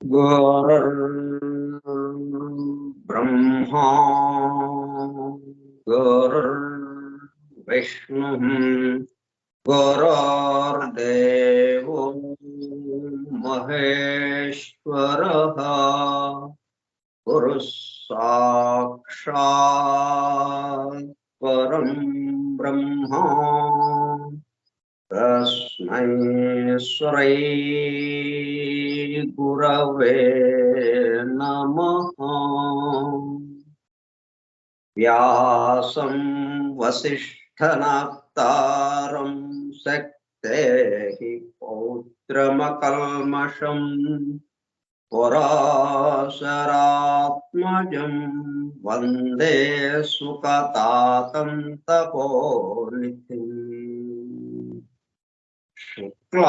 गुरुर्ब्रह्मा गुरुर्विष्णुः गुरुर्देवो महेश्वरः गुरुः साक्षात् परं ब्रह्म तस्मै श्री गुरवे नमः। व्यासं वसिष्ठनप्तारं शक्तेः पौत्रमकल्मषं पराशरात्मजं वन्दे सुखतातं तपोनिधिम्। शुक्लाम्बरधरं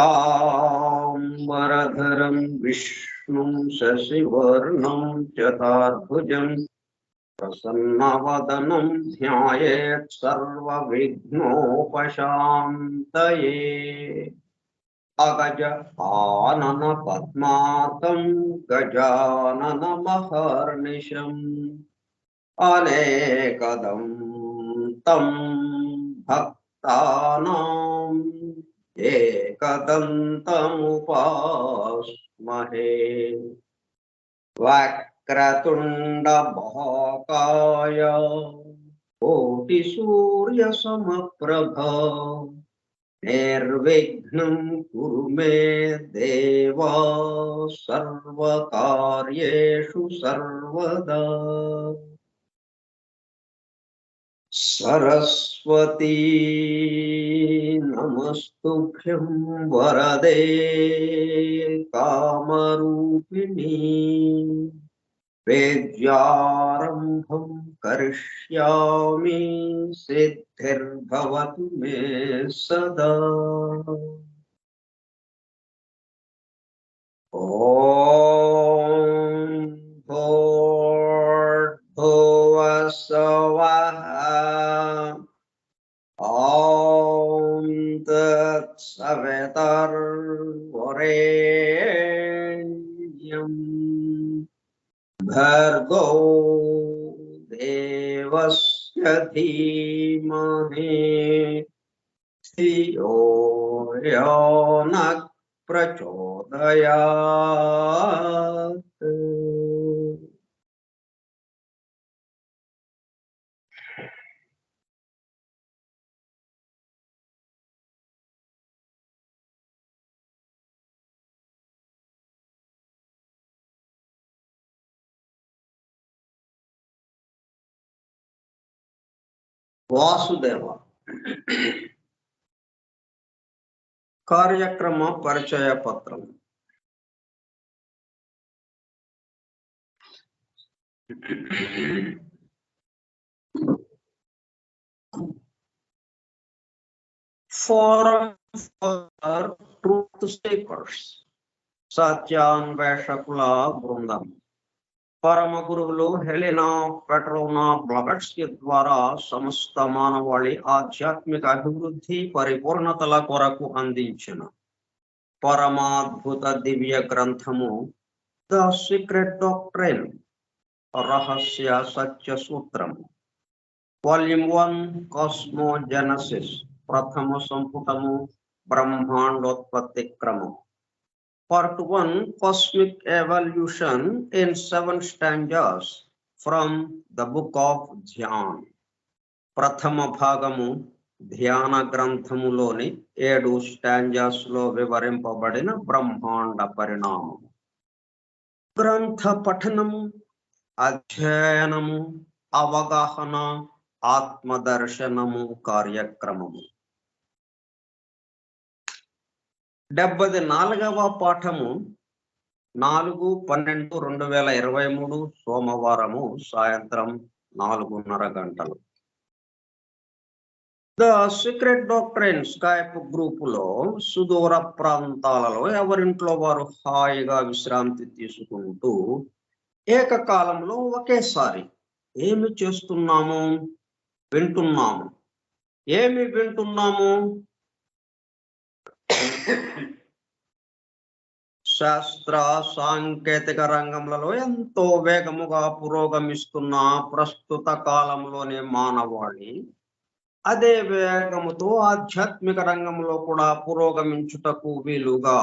विष्णुं शशिवर्णं चतुर्भुजं प्रसन्नवदनं ध्यायेत् सर्वविघ्नोपशान्तये। अगज आनन पद्मार्कं गजाननमहर्निशम् अनेकदं तं भक्तानां एकदन्तमुपास्महे। वक्रतुण्डमहाकाय कोटिसूर्यसमप्रभ निर्विघ्नं कुरु मे देव सर्वकार्येषु सर्वदा। सरस्वती नमस्तुभ्यं वरदे कामरूपिणी वेद्यारम्भं करिष्यामि सिद्धिर्भवतु मे सदा। ॐ भूर्भुवः स्वः ॐ तत्सवितुर्वरेण्यं भर्गो देवस्य धीमहि धियो यो नः प्रचोदयात्। వాసుదేవ కార్యక్రమ పరిచయ పత్రం. ఫోరం ఫర్ ట్రూత్ సీకర్స్ సత్యాన్వేషకుల బృందం పరమ గురువులు హెలెనా పెట్రోనా బ్లగట్స్కి ద్వారా సమస్త మానవాళి ఆధ్యాత్మిక అభివృద్ధి పరిపూర్ణతల కొరకు అందించిన పరమాద్భుత దివ్య గ్రంథము ద సీక్రెట్ డాక్ట్రైన్ రహస్య సత్య సూత్రము వాల్యూమ్ 1 కాస్మోజెనసిస్ ప్రథమ సంపుటము బ్రహ్మాండోత్పత్తి క్రమం. Part 1 Cosmic Evolution in 7 stanzas from the book of Dhyan. ప్రథమ భాగము ధ్యాన గ్రంథములోని 7 స్టాంజాస్ లో వివరింపబడిన బ్రహ్మాండ పరిణామము. గ్రంథ పఠనము, అధ్యయనము, అవగాహన, ఆత్మదర్శనము కార్యక్రమము. 74వ పాఠము 4/12/2023 సోమవారము సాయంత్రం 4:30 గంటలు. ద సీక్రెట్ డాక్ట్రైన్ స్కైప్ గ్రూపులో సుదూర ప్రాంతాలలో ఎవరింట్లో వారు హాయిగా విశ్రాంతి తీసుకుంటూ ఏకకాలంలో ఒకేసారి ఏమి చేస్తున్నాము, వింటున్నాము. ఏమి వింటున్నాము? శాస్త్ర సాంకేతిక రంగంలో ఎంతో వేగముగా పురోగమిస్తున్న ప్రస్తుత కాలంలోనే మానవాళి అదే వేగముతో ఆధ్యాత్మిక రంగంలో కూడా పురోగమించుటకు వీలుగా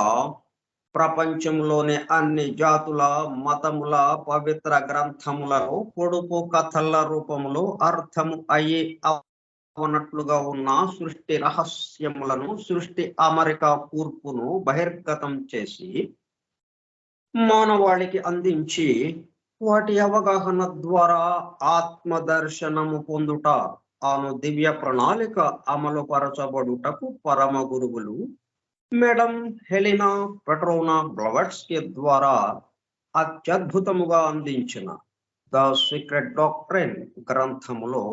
ప్రపంచంలోని అన్ని జాతుల మతముల పవిత్ర గ్రంథములలో పొడుపు కథల రూపంలో అర్థము అయ్యి ఉన్నట్లుగా ఉన్న సృష్టి రహస్యములను సృష్టి అమరిక కూర్పును బహిర్గతం చేసి మానవాళికి అందించి వాటి అవగాహన ద్వారా ఆత్మదర్శనము పొందుట ఆను దివ్య ప్రణాళిక అమలుపరచబడుటకు పరమ గురువులు మేడం హెలినా పెట్రోనా బ్లవట్స్కీ ద్వారా అత్యద్భుతముగా అందించిన ద సీక్రెట్ డాక్ట్రైన్ గ్రంథములో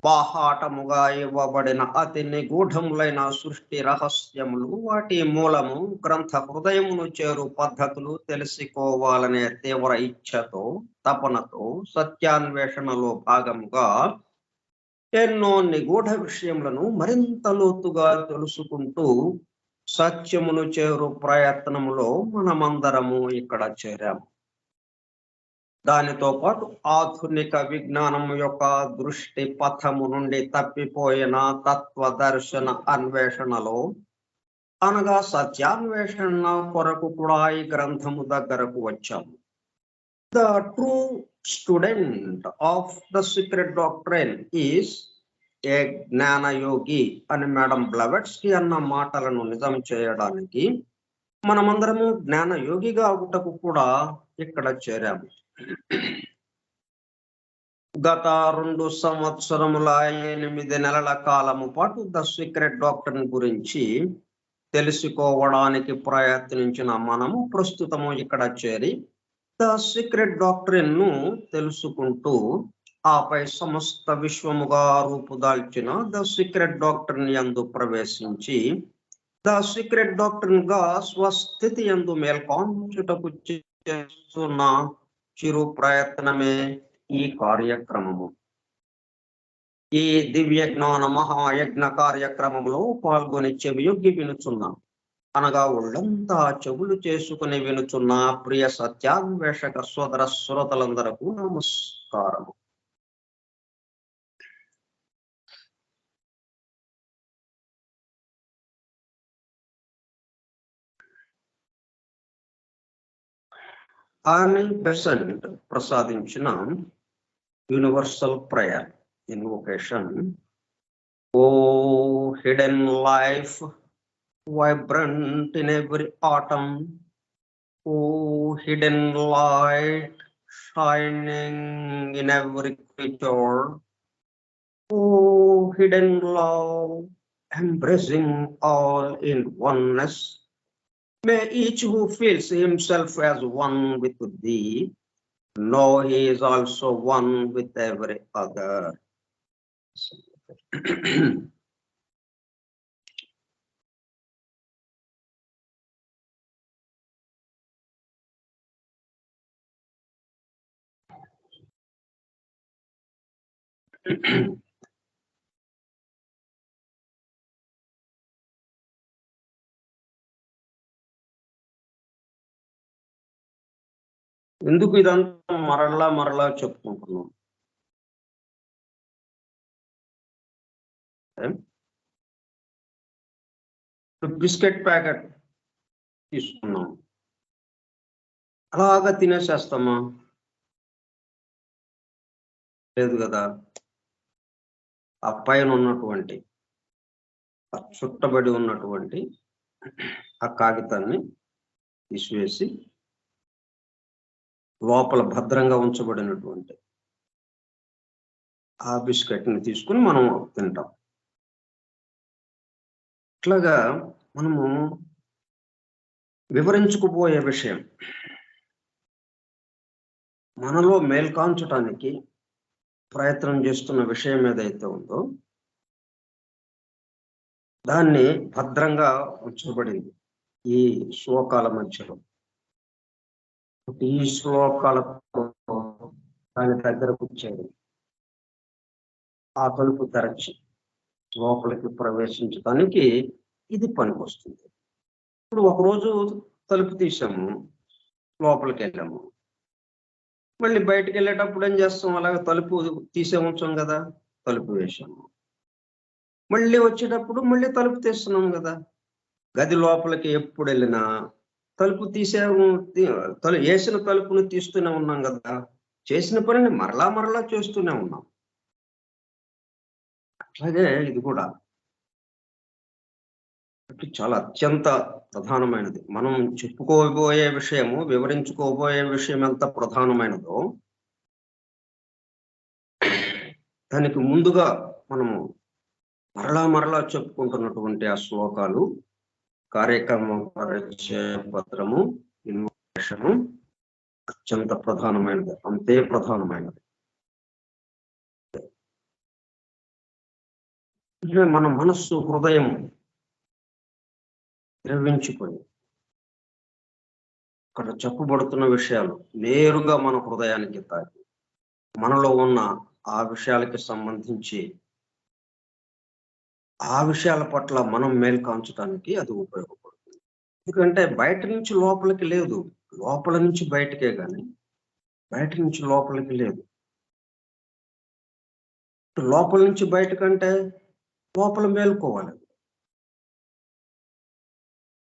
బాహాటముగా ఇవ్వబడిన అతి నిగూఢములైన సృష్టి రహస్యములు వాటి మూలము గ్రంథ హృదయమును చేరు పద్ధతులు తెలుసుకోవాలనే తీవ్ర ఇచ్ఛతో తపనతో సత్యాన్వేషణలో భాగముగా ఎన్నో నిగూఢ విషయములను మరింత లోతుగా తెలుసుకుంటూ సత్యమును చేరు ప్రయత్నములో మనమందరము ఇక్కడ చేరాము. దానితో పాటు ఆధునిక విజ్ఞానం యొక్క దృష్టి పథము నుండి తప్పిపోయిన తత్వదర్శన అన్వేషణలో అనగా సత్యాన్వేషణ కొరకు కూడా ఈ గ్రంథము దగ్గరకు వచ్చాము. The true student of the secret doctrine is a జ్ఞానయోగి అని మేడం బ్లవట్స్కీ అన్న మాటలను నిజం చేయడానికి మనమందరము జ్ఞానయోగిగా అవుటకు కూడా ఇక్కడ చేరాము. గత 2 సంవత్సరముల 8 నెలల కాలము పాటు ద సీక్రెట్ డాక్ట్రైన్ గురించి తెలుసుకోవడానికి ప్రయత్నించిన మనము ప్రస్తుతము ఇక్కడ చేరి ద సీక్రెట్ డాక్ట్రైన్ ను తెలుసుకుంటూ ఆపై సమస్త విశ్వముగా రూపుదాల్చిన ద సీక్రెట్ డాక్ట్రైన్ యందు ప్రవేశించి ద సీక్రెట్ డాక్ట్రైన్ గా స్వస్థితి యందు మేల్కొంచుటకు చేస్తున్న చిరు ప్రయత్నమే ఈ కార్యక్రమము. ఈ దివ్య జ్ఞాన మహాయజ్ఞ కార్యక్రమంలో పాల్గొని చెవియొగ్గి వినుచున్నాం అనగా ఒళ్ళంతా చెవులు చేసుకుని వినుచున్న ప్రియ సత్యాన్వేషక సోదర శ్రోతలందరకు నమస్కారము. ఆర్ని బెసెంట్ ప్రసాదించిన universal prayer invocation. O hidden life vibrant in every atom, O hidden light shining in every creature, O hidden love embracing all in oneness, may each who feels himself as one with thee know he is also one with every other. ఎందుకు ఇదంతా మరలా చెప్పుకుంటున్నాం? Biscuit packet తీసుకున్నాం, అలాగా తినేసేస్తామా? లేదు కదా. ఆ పైన ఉన్నటువంటి చుట్టబడి ఉన్నటువంటి ఆ కాగితాన్ని తీసివేసి లోపల భద్రంగా ఉంచబడినటువంటి ఆ బిస్కెట్ ని తీసుకుని మనం తింటాం. ఇట్లాగా మనము వివరించుకుపోయే విషయం మనలో మేల్కాంచటానికి ప్రయత్నం చేస్తున్న విషయం ఏదైతే ఉందో దాన్ని భద్రంగా ఉంచబడింది ఈ శ్లోకాల మధ్యలో. ఈ శ్లోకాలతో దాని దగ్గరకు వచ్చేది ఆ తలుపు తెరచి లోపలికి ప్రవేశించడానికి ఇది పనికొస్తుంది. ఇప్పుడు ఒకరోజు తలుపు తీసాము, లోపలికి వెళ్ళాము. మళ్ళీ బయటికి వెళ్ళేటప్పుడు ఏం చేస్తాం, అలాగే తలుపు తీసే ఉంచాం కదా, తలుపు వేసాము. మళ్ళీ వచ్చేటప్పుడు మళ్ళీ తలుపు తీస్తున్నాం కదా. గది లోపలికి ఎప్పుడు వెళ్ళినా తలుపు వేసిన తలుపును తీస్తూనే ఉన్నాం కదా. చేసిన పనిని మరలా మరలా చేస్తూనే ఉన్నాం. అట్లాగే ఇది కూడా చాలా అత్యంత ప్రధానమైనది. మనం చెప్పుకోబోయే విషయము, వివరించుకోబోయే విషయం ఎంత ప్రధానమైనదో దానికి ముందుగా మనము మరలా మరలా చెప్పుకుంటున్నటువంటి ఆ శ్లోకాలు, కార్యక్రమం పరిచయ పత్రము, ఇన్వోకేషన్ అత్యంత ప్రధానమైనది, అంతే ప్రధానమైనది. మన మనస్సు, హృదయం ద్రవించిపోయి అక్కడ చెప్పబడుతున్న విషయాలు నేరుగా మన హృదయానికి తాకి మనలో ఉన్న ఆ విషయాలకి సంబంధించి ఆ విషయాల పట్ల మనం మేలు కాంచడానికి అది ఉపయోగపడుతుంది. ఎందుకంటే బయట నుంచి లోపలికి లేదు, లోపల నుంచి బయటకే కానీ బయట నుంచి లోపలికి లేదు. లోపల నుంచి బయటకంటే లోపల మేలుకోవాలి.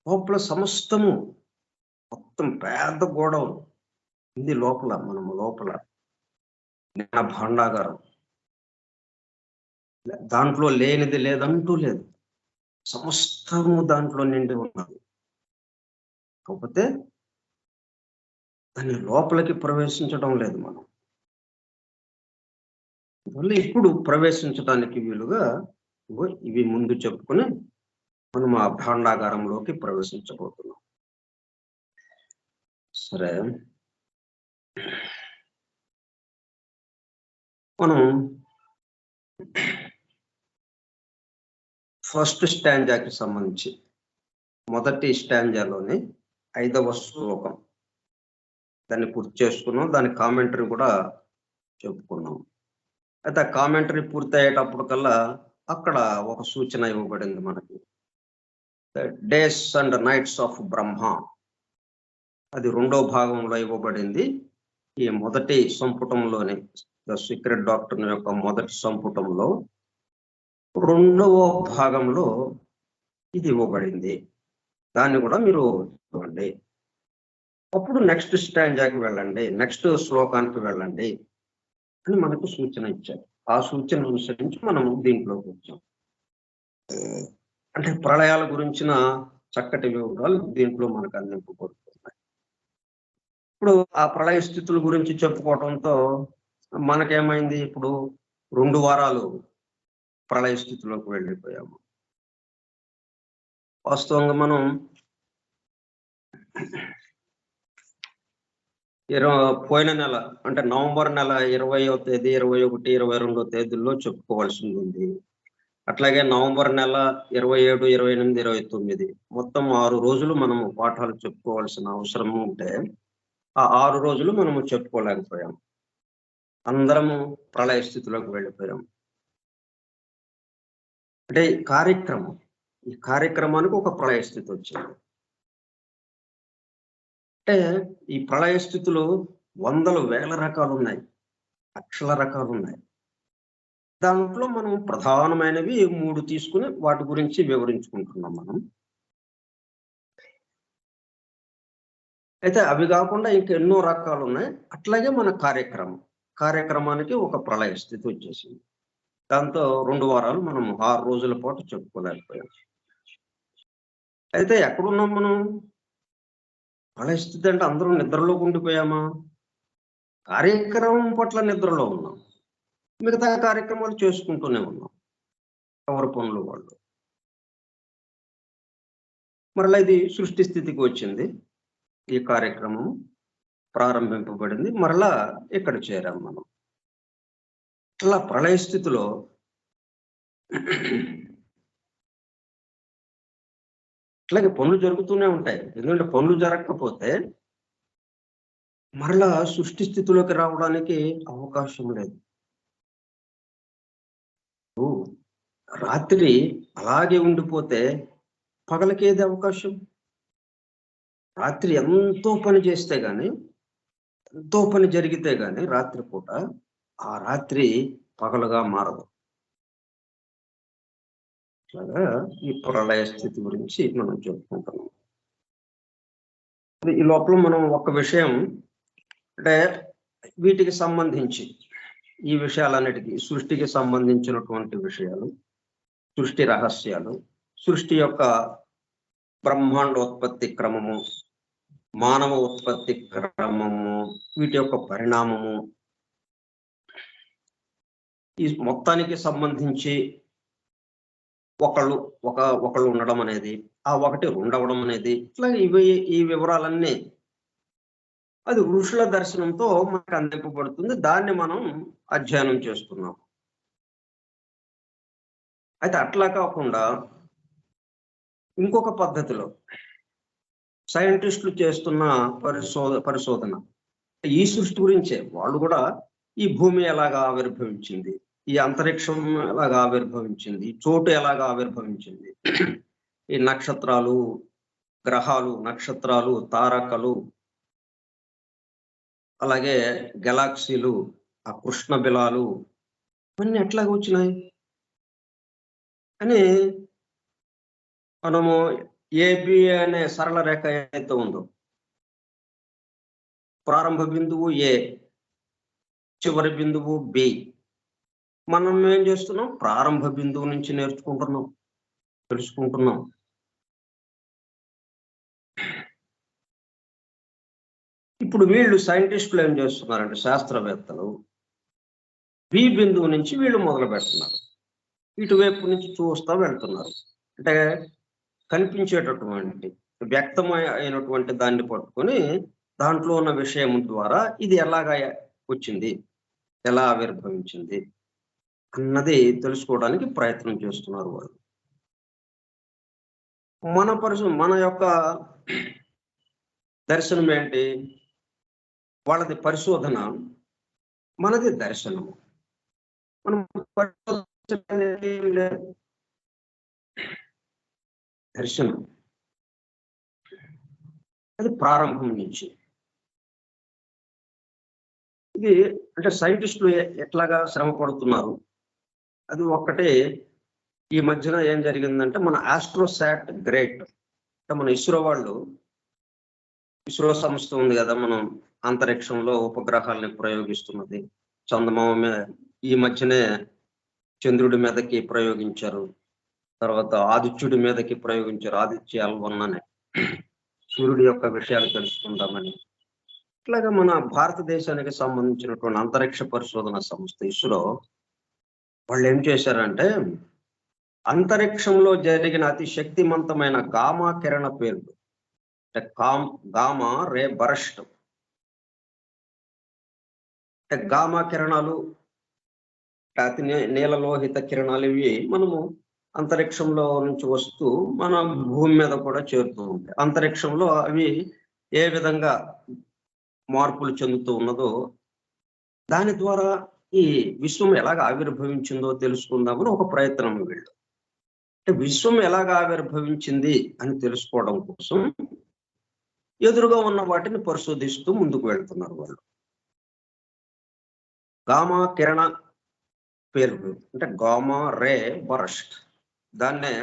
లోపల సమస్తము మొత్తం పెద్ద గోడవ ఉంది లోపల. మనము లోపల భాండాగారం, దాంట్లో లేనిది లేదంటూ లేదు, సమస్తము దాంట్లో నిండి ఉన్నది. కాకపోతే దాన్ని లోపలికి ప్రవేశించడం లేదు మనం. అందువల్ల ఇప్పుడు ప్రవేశించడానికి వీలుగా ఇవి ముందు చెప్పుకొని మనం ఆ భాండాగారంలోకి ప్రవేశించబోతున్నాం. సరే, మనం ఫస్ట్ స్టాంజాకి సంబంధించి మొదటి స్టాంజాలోని 5వ శ్లోకం దాన్ని పూర్తి చేసుకున్నాం. దాని కామెంటరీ కూడా చెప్పుకున్నాం. అయితే ఆ కామెంటరీ పూర్తి అయ్యేటప్పుడు కల్లా అక్కడ ఒక సూచన ఇవ్వబడింది మనకి, డేస్ అండ్ నైట్స్ ఆఫ్ బ్రహ్మ. అది 2వ భాగంలో ఇవ్వబడింది. ఈ మొదటి సంపుటంలోని ద సీక్రెట్ డాక్టర్ యొక్క మొదటి సంపుటంలో 2వ భాగంలో ఇది ఇవ్వబడింది. దాన్ని కూడా మీరు చూడండి. అప్పుడు నెక్స్ట్ స్టాంజాకి వెళ్ళండి, నెక్స్ట్ శ్లోకానికి వెళ్ళండి అని మనకు సూచన ఇచ్చారు. ఆ సూచన అనుసరించి మనం దీంట్లోకి వచ్చాం. అంటే ప్రళయాల గురించిన చక్కటి వివరాలు దీంట్లో మనకు అందింపబడుతున్నాయి. ఇప్పుడు ఆ ప్రళయ స్థితుల గురించి చెప్పుకోవడంతో మనకేమైంది, ఇప్పుడు 2 వారాలు ప్రళయ స్థితిలోకి వెళ్ళిపోయాము. వాస్తవంగా మనం పోయిన నెల అంటే నవంబర్ నెల 20వ తేదీ, 21, 22 తేదీల్లో చెప్పుకోవాల్సింది ఉంది. అట్లాగే నవంబర్ నెల 27, 28, 29 మొత్తం 6 రోజులు మనము పాఠాలు చెప్పుకోవాల్సిన అవసరం ఉంటే ఆ 6 రోజులు మనము చెప్పుకోలేకపోయాం. అందరము ప్రళయ స్థితిలోకి వెళ్ళిపోయాం. అంటే ఈ కార్యక్రమానికి ఒక ప్రళయ స్థితి వచ్చింది. అంటే ఈ ప్రళయ స్థితులు వందలు వేల రకాలు ఉన్నాయి, లక్షల రకాలు ఉన్నాయి. దాంట్లో మనం ప్రధానమైనవి 3 తీసుకుని వాటి గురించి వివరించుకుంటున్నాం మనం. అయితే అవి కాకుండా ఇంకెన్నో రకాలు ఉన్నాయి. అట్లాగే మన కార్యక్రమానికి ఒక ప్రళయ స్థితి వచ్చేసింది. దాంతో 2 వారాలు మనం 6 రోజుల పాటు చెప్పుకోలేకపోయాం. అయితే ఎక్కడున్నాం మనం? ప్రళయ స్థితి అంటే అందరూ నిద్రలోకి ఉండిపోయామా? కార్యక్రమం పట్ల నిద్రలో ఉన్నాం, మిగతా కార్యక్రమాలు చేసుకుంటూనే ఉన్నాం, ఎవరి పనులు వాళ్ళు. మరలా ఇది సృష్టి స్థితికి వచ్చింది. ఈ కార్యక్రమం ప్రారంభింపబడింది. మరలా ఇక్కడ చేరాం మనం. అట్లా ప్రళయ స్థితిలో అట్లాగే పనులు జరుగుతూనే ఉంటాయి. ఎందుకంటే పనులు జరగకపోతే మరలా సృష్టి స్థితిలోకి రావడానికి అవకాశం లేదు. రాత్రి అలాగే ఉండిపోతే పగలకి ఏది అవకాశం? రాత్రి ఎంతో పని చేస్తే గాని, ఎంతో పని జరిగితే గాని రాత్రిపూట ఆ రాత్రి పగలుగా మారదు. అట్లాగా ఈ ప్రళయ స్థితి గురించి మనం చెప్పుకుంటున్నాం. ఈ లోపల మనం ఒక విషయం అంటే వీటికి సంబంధించి ఈ విషయాలన్నిటికీ సృష్టికి సంబంధించినటువంటి విషయాలు, సృష్టి రహస్యాలు, సృష్టి యొక్క బ్రహ్మాండోత్పత్తి క్రమము, మానవ ఉత్పత్తి క్రమము, వీటి యొక్క పరిణామము, ఈ మొత్తానికి సంబంధించి ఒకళ్ళు ఉండడం అనేది, ఆ ఒకటి ఉండవడం అనేది, ఇట్లా ఈ వివరాలన్నీ అది ఋషుల దర్శనంతో మనకు అందింపబడుతుంది. దాన్ని మనం అధ్యయనం చేస్తున్నాం. అయితే అట్లా కాకుండా ఇంకొక పద్ధతిలో సైంటిస్టులు చేస్తున్న పరిశోధన ఈ సృష్టి గురించే. వాళ్ళు కూడా ఈ భూమి ఎలాగా ఆవిర్భవించింది, ఈ అంతరిక్షం ఎలాగా ఆవిర్భవించింది, చోటు ఎలాగా ఆవిర్భవించింది, ఈ నక్షత్రాలు, గ్రహాలు, నక్షత్రాలు, తారకలు, అలాగే గెలాక్సీలు, ఆ కృష్ణ బిలాలు ఇవన్నీ ఎట్లాగా వచ్చినాయి అని మనము ఏబి అనే సరళ రేఖ ఏదైతే ఉందో, ప్రారంభ బిందువు ఏ, చివరి బిందువు బి. మనం ఏం చేస్తున్నాం? ప్రారంభ బిందువు నుంచి నేర్చుకుంటున్నాం, తెలుసుకుంటున్నాం. ఇప్పుడు వీళ్ళు సైంటిస్టులు ఏం చేస్తున్నారంటే, శాస్త్రవేత్తలు బి బిందువు నుంచి వీళ్ళు మొదలు పెడుతున్నారు, ఇటువైపు నుంచి చూస్తూ వెళ్తున్నారు. అంటే కనిపించేటటువంటి వ్యక్తమైనటువంటి దాన్ని పట్టుకొని దాంట్లో ఉన్న విషయం ద్వారా ఇది ఎలాగా వచ్చింది, ఎలా ఆవిర్భవించింది అన్నది తెలుసుకోవడానికి ప్రయత్నం చేస్తున్నారు వాళ్ళు. మన యొక్క దర్శనం ఏంటి? వాళ్ళది పరిశోధన, మనది దర్శనము. మనం దర్శనం అది ప్రారంభం నుంచి. ఇది అంటే సైంటిస్టులు ఎట్లాగా శ్రమ పడుతున్నారు అది ఒక్కటే. ఈ మధ్యన ఏం జరిగిందంటే, మన ఆస్ట్రోసాట్ గ్రేట్ అంటే మన ఇస్రో సంస్థ ఉంది కదా, మనం అంతరిక్షంలో ఉపగ్రహాలని ప్రయోగిస్తున్నది. చందమామ మీద ఈ మధ్యనే చంద్రుడి మీదకి ప్రయోగించారు, తర్వాత ఆదిత్యుడి మీదకి ప్రయోగించారు, ఆదిత్య L1 అని, సూర్యుడి యొక్క విషయాలు తెలుసుకుందామని. ఇట్లాగా మన భారతదేశానికి సంబంధించినటువంటి అంతరిక్ష పరిశోధన సంస్థ ఇస్రో వాళ్ళు ఏం చేశారంటే, అంతరిక్షంలో జరిగిన అతి శక్తివంతమైన గామా కిరణ పేర్లు అంటే గామా రే బరస్ట్ అంటే గామా కిరణాలు, అతి నీలలోహిత కిరణాలు, ఇవి మనము అంతరిక్షంలో నుంచి వస్తూ మన భూమి మీద కూడా చేరుతూ ఉంటాయి. అంతరిక్షంలో అవి ఏ విధంగా మార్పులు చెందుతూ ఉన్నదో దాని ద్వారా ఈ విశ్వం ఎలాగ ఆవిర్భవించిందో తెలుసుకుందామని ఒక ప్రయత్నం వీళ్ళు. అంటే విశ్వం ఎలాగ ఆవిర్భవించింది అని తెలుసుకోవడం కోసం ఎదురుగా ఉన్న వాటిని పరిశోధిస్తూ ముందుకు వెళ్తున్నారు వాళ్ళు. గామా కిరణ పేరు అంటే గామా రే బరస్ట్, దాన్నే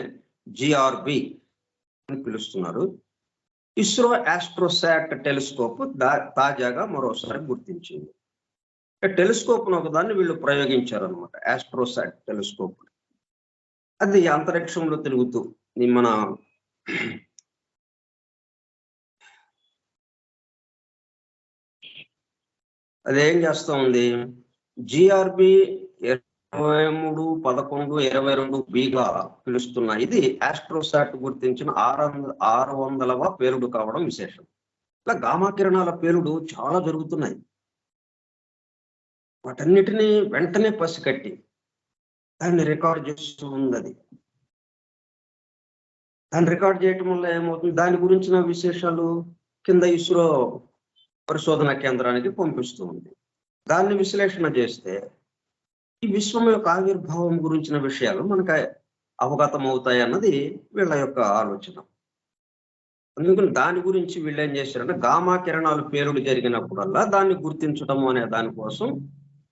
GRB అని పిలుస్తున్నారు. ఇస్రో ఆస్ట్రోసాట్ టెలిస్కోప్ తాజాగా మరోసారి గుర్తించింది. టెలిస్కోప్ ఒకదాన్ని వీళ్ళు ప్రయోగించారు అనమాట, ఆస్ట్రోసాట్ టెలిస్కోప్. అది అంతరిక్షంలో తిరుగుతూ మన అదేం చేస్తా ఉంది, GRB 23-11-22 పిలుస్తున్న ఇది ఆస్ట్రోసాట్ గుర్తించిన 600వ పేలుడు కావడం విశేషం. ఇలా గామా కిరణాల పేలుడు చాలా జరుగుతున్నాయి. వాటన్నిటినీ వెంటనే పసికట్టి దాన్ని రికార్డ్ చేస్తూ ఉంది. దాన్ని రికార్డ్ చేయటం వల్ల ఏమవుతుంది, దాని గురించిన విశేషాలు కింద ఇస్రో పరిశోధన కేంద్రానికి పంపిస్తూ ఉంది. దాన్ని విశ్లేషణ చేస్తే ఈ విశ్వం యొక్క ఆవిర్భావం గురించిన విషయాలు మనకు అవగతం అవుతాయి అన్నది వీళ్ళ యొక్క ఆలోచన. అందుకని దాని గురించి వీళ్ళు ఏం చేశారంటే గామా కిరణాలు పేలుడు జరిగినప్పుడల్లా దాన్ని గుర్తించడం అనే దానికోసం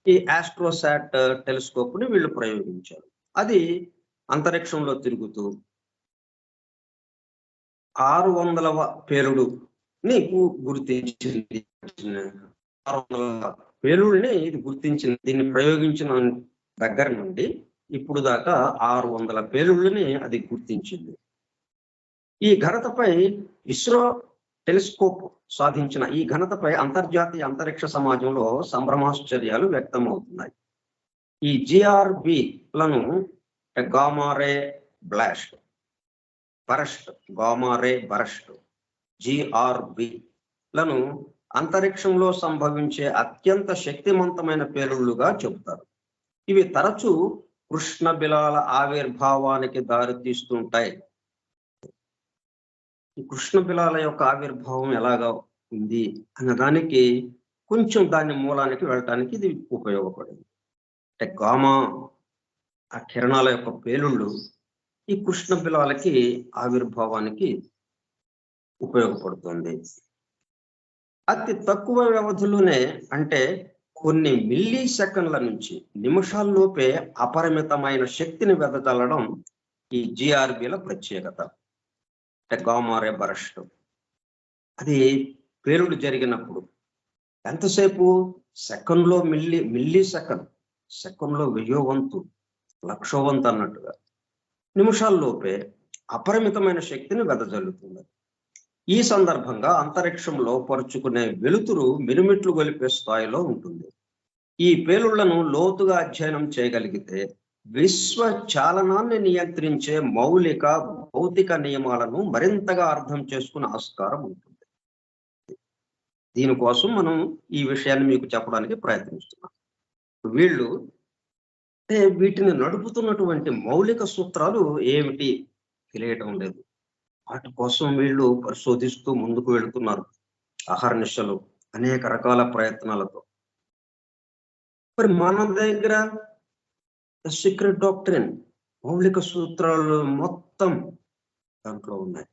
ఈ ఆస్ట్రోసాట్ టెలిస్కోప్ ని వీళ్ళు ప్రయోగించారు. అది అంతరిక్షంలో తిరుగుతూ 600వ పేలుడుని గుర్తించింది. 600 పేలుడిని ఇది గుర్తించింది. దీన్ని ప్రయోగించిన దగ్గర నుండి ఇప్పుడు దాకా 600 పేలుళ్ళని అది గుర్తించింది. ఈ ఘనతపై ఇస్రో టెలిస్కోప్ సాధించిన ఈ ఘనతపై అంతర్జాతీయ అంతరిక్ష సమాజంలో సంభ్రమాశ్చర్యాలు వ్యక్తమవుతున్నాయి. ఈ జిఆర్బిలను gamma ray blast burst gamma ray burst జిఆర్బిలను అంతరిక్షంలో సంభవించే అత్యంత శక్తివంతమైన పేలుళ్లుగా చెబుతారు. ఇవి తరచూ కృష్ణ బిలాల ఆవిర్భావానికి దారితీస్తుంటాయి. ఈ కృష్ణ బిలాల యొక్క ఆవిర్భావం ఎలాగా ఉంది అన్నదానికి కొంచెం దాని మూలానికి వెళ్ళటానికి ఇది ఉపయోగపడింది. అంటే గామా ఆ కిరణాల యొక్క పేలుళ్ళు ఈ కృష్ణ బిలాలకి ఆవిర్భావానికి ఉపయోగపడుతుంది. అతి తక్కువ వ్యవధిలోనే అంటే కొన్ని మిల్లీ సెకండ్ల నుంచి నిమిషాల్లోపే అపరిమితమైన శక్తిని వెదజల్లడం ఈ జిఆర్బిల ప్రత్యేకత. అంటే గామారే బరస్ట్ అది పేలుడు జరిగినప్పుడు ఎంతసేపు సెకండ్లో మిల్లీ సెకండ్లో 1000వ వంతు 1,00,000వ వంతు అన్నట్టుగా నిమిషాల్లోపే అపరిమితమైన శక్తిని వెదజల్లుతుంది. ఈ సందర్భంగా అంతరిక్షంలో పరుచుకునే వెలుతురు మిరుమిట్లు గొలిపే స్థాయిలో ఉంటుంది. ఈ పేలుళ్లను లోతుగా అధ్యయనం చేయగలిగితే విశ్వ చాలనాన్ని నియంత్రించే మౌలిక భౌతిక నియమాలను మరింతగా అర్థం చేసుకునే ఆస్కారం ఉంటుంది. దీనికోసం మనం ఈ విషయాన్ని మీకు చెప్పడానికి ప్రయత్నిస్తున్నాం. వీళ్ళు వీటిని నడుపుతున్నటువంటి మౌలిక సూత్రాలు ఏమిటి తెలియటం లేదు. వాటి కోసం వీళ్ళు పరిశోధిస్తూ ముందుకు వెళుతున్నారు అహర్నిశలు అనేక రకాల ప్రయత్నాలతో. మరి మన దగ్గర సీక్రెట్ డాక్ట్రిన్ మౌలిక సూత్రాలు మొత్తం దాంట్లో ఉన్నాయి.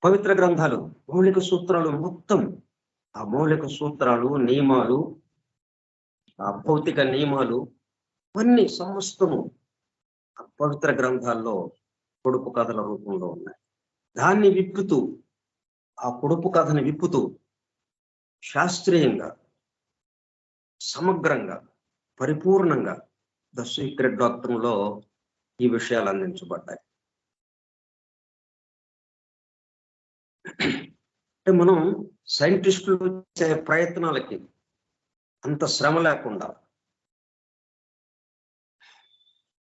పవిత్ర గ్రంథాలు మౌలిక సూత్రాలు మొత్తం ఆ మౌలిక సూత్రాలు నియమాలు ఆ భౌతిక నియమాలు అన్ని సమస్తము పవిత్ర గ్రంథాల్లో పొడుపు కథల రూపంలో ఉన్నాయి. దాన్ని విప్పుతూ ఆ పొడుపు కథని విప్పుతూ శాస్త్రీయంగా సమగ్రంగా పరిపూర్ణంగా ద సీక్రెట్ డాక్ట్రిన్ లో ఈ విషయాలు అందించబడ్డాయి. అంటే మనం సైంటిస్టులు చేసే ప్రయత్నాలకి అంత శ్రమ లేకుండా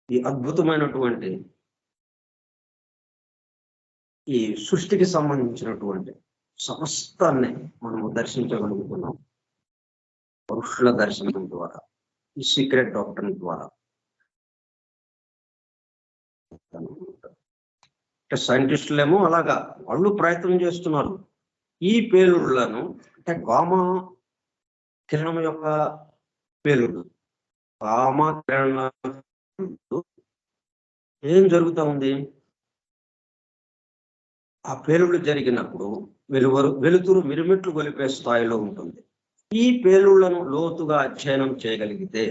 ఈ అద్భుతమైనటువంటి ఈ సృష్టికి సంబంధించినటువంటి సమస్తాన్ని మనము దర్శించగలుగుతున్నాం పురుషుల దర్శనం ద్వారా, ఈ సీక్రెట్ డాక్ట్రిన్ ద్వారా. సైంటిస్టులేమో అలాగా వాళ్ళు ప్రయత్నం చేస్తున్నారు. ఈ పేలుళ్లను అంటే గామా కిరణం యొక్క పేలుడు, గామా కిరణ ఏం జరుగుతూ ఉంది? ఆ పేలుడు జరిగినప్పుడు వెలుతురు మిరుమిట్లు గొలిపే స్థాయిలో ఉంటుంది. ఈ పేలుళ్లను లోతుగా అధ్యయనం చేయగలిగితే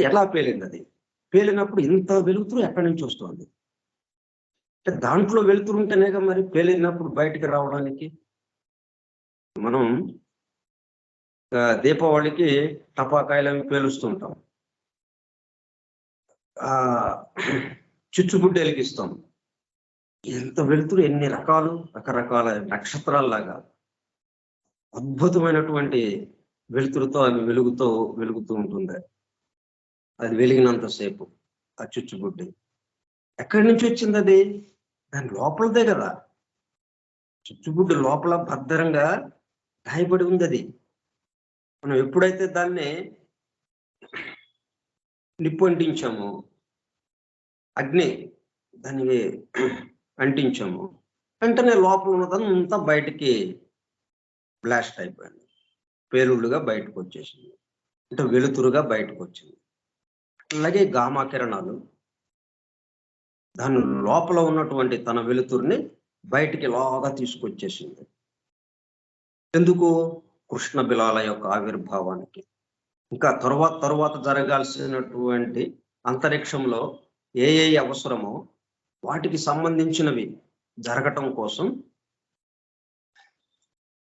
ఎలా పేలింది అది? పేలినప్పుడు ఇంత వెలుతురు ఎక్కడి నుంచి వస్తుంది? అంటే దాంట్లో వెలుతురు ఉంటేనేగా మరి పేలినప్పుడు బయటికి రావడానికి. మనం దీపావళికి టపాకాయలు పేలుస్తుంటాం, చిచ్చుబుడ్డి వెలిగిస్తాం. ఎంత వెలుతురు, ఎన్ని రకరకాల నక్షత్రాల్లాగా అద్భుతమైనటువంటి వెలుతురుతో అది వెలుగుతూ ఉంటుంది. అది వెలిగినంతసేపు ఆ చిచ్చుబుడ్డి ఎక్కడి నుంచి వచ్చింది? అది దాని లోపలదే కదా. చిచ్చుబుడ్డి లోపల భద్రంగా గాయపడి ఉంది. అది మనం ఎప్పుడైతే దాన్ని నిప్పు అంటించాము, అగ్ని దాన్ని అంటించాము, వెంటనే లోపల ఉన్నదంతా బయటికి బ్లాస్ట్ అయిపోయింది, పేలుళ్ళుగా బయటకు వచ్చేసింది, అంటే వెలుతురుగా బయటకు వచ్చింది. అలాగే గామా కిరణాలు దాని లోపల ఉన్నటువంటి తన వెలుతురుని బయటికి లాగా తీసుకొచ్చేసింది. ఎందుకు? కృష్ణ బిలాల యొక్క ఆవిర్భావానికి. ఇంకా తరువాత జరగాల్సినటువంటి అంతరిక్షంలో ఏ అవసరమో వాటికి సంబంధించినవి జరగటం కోసం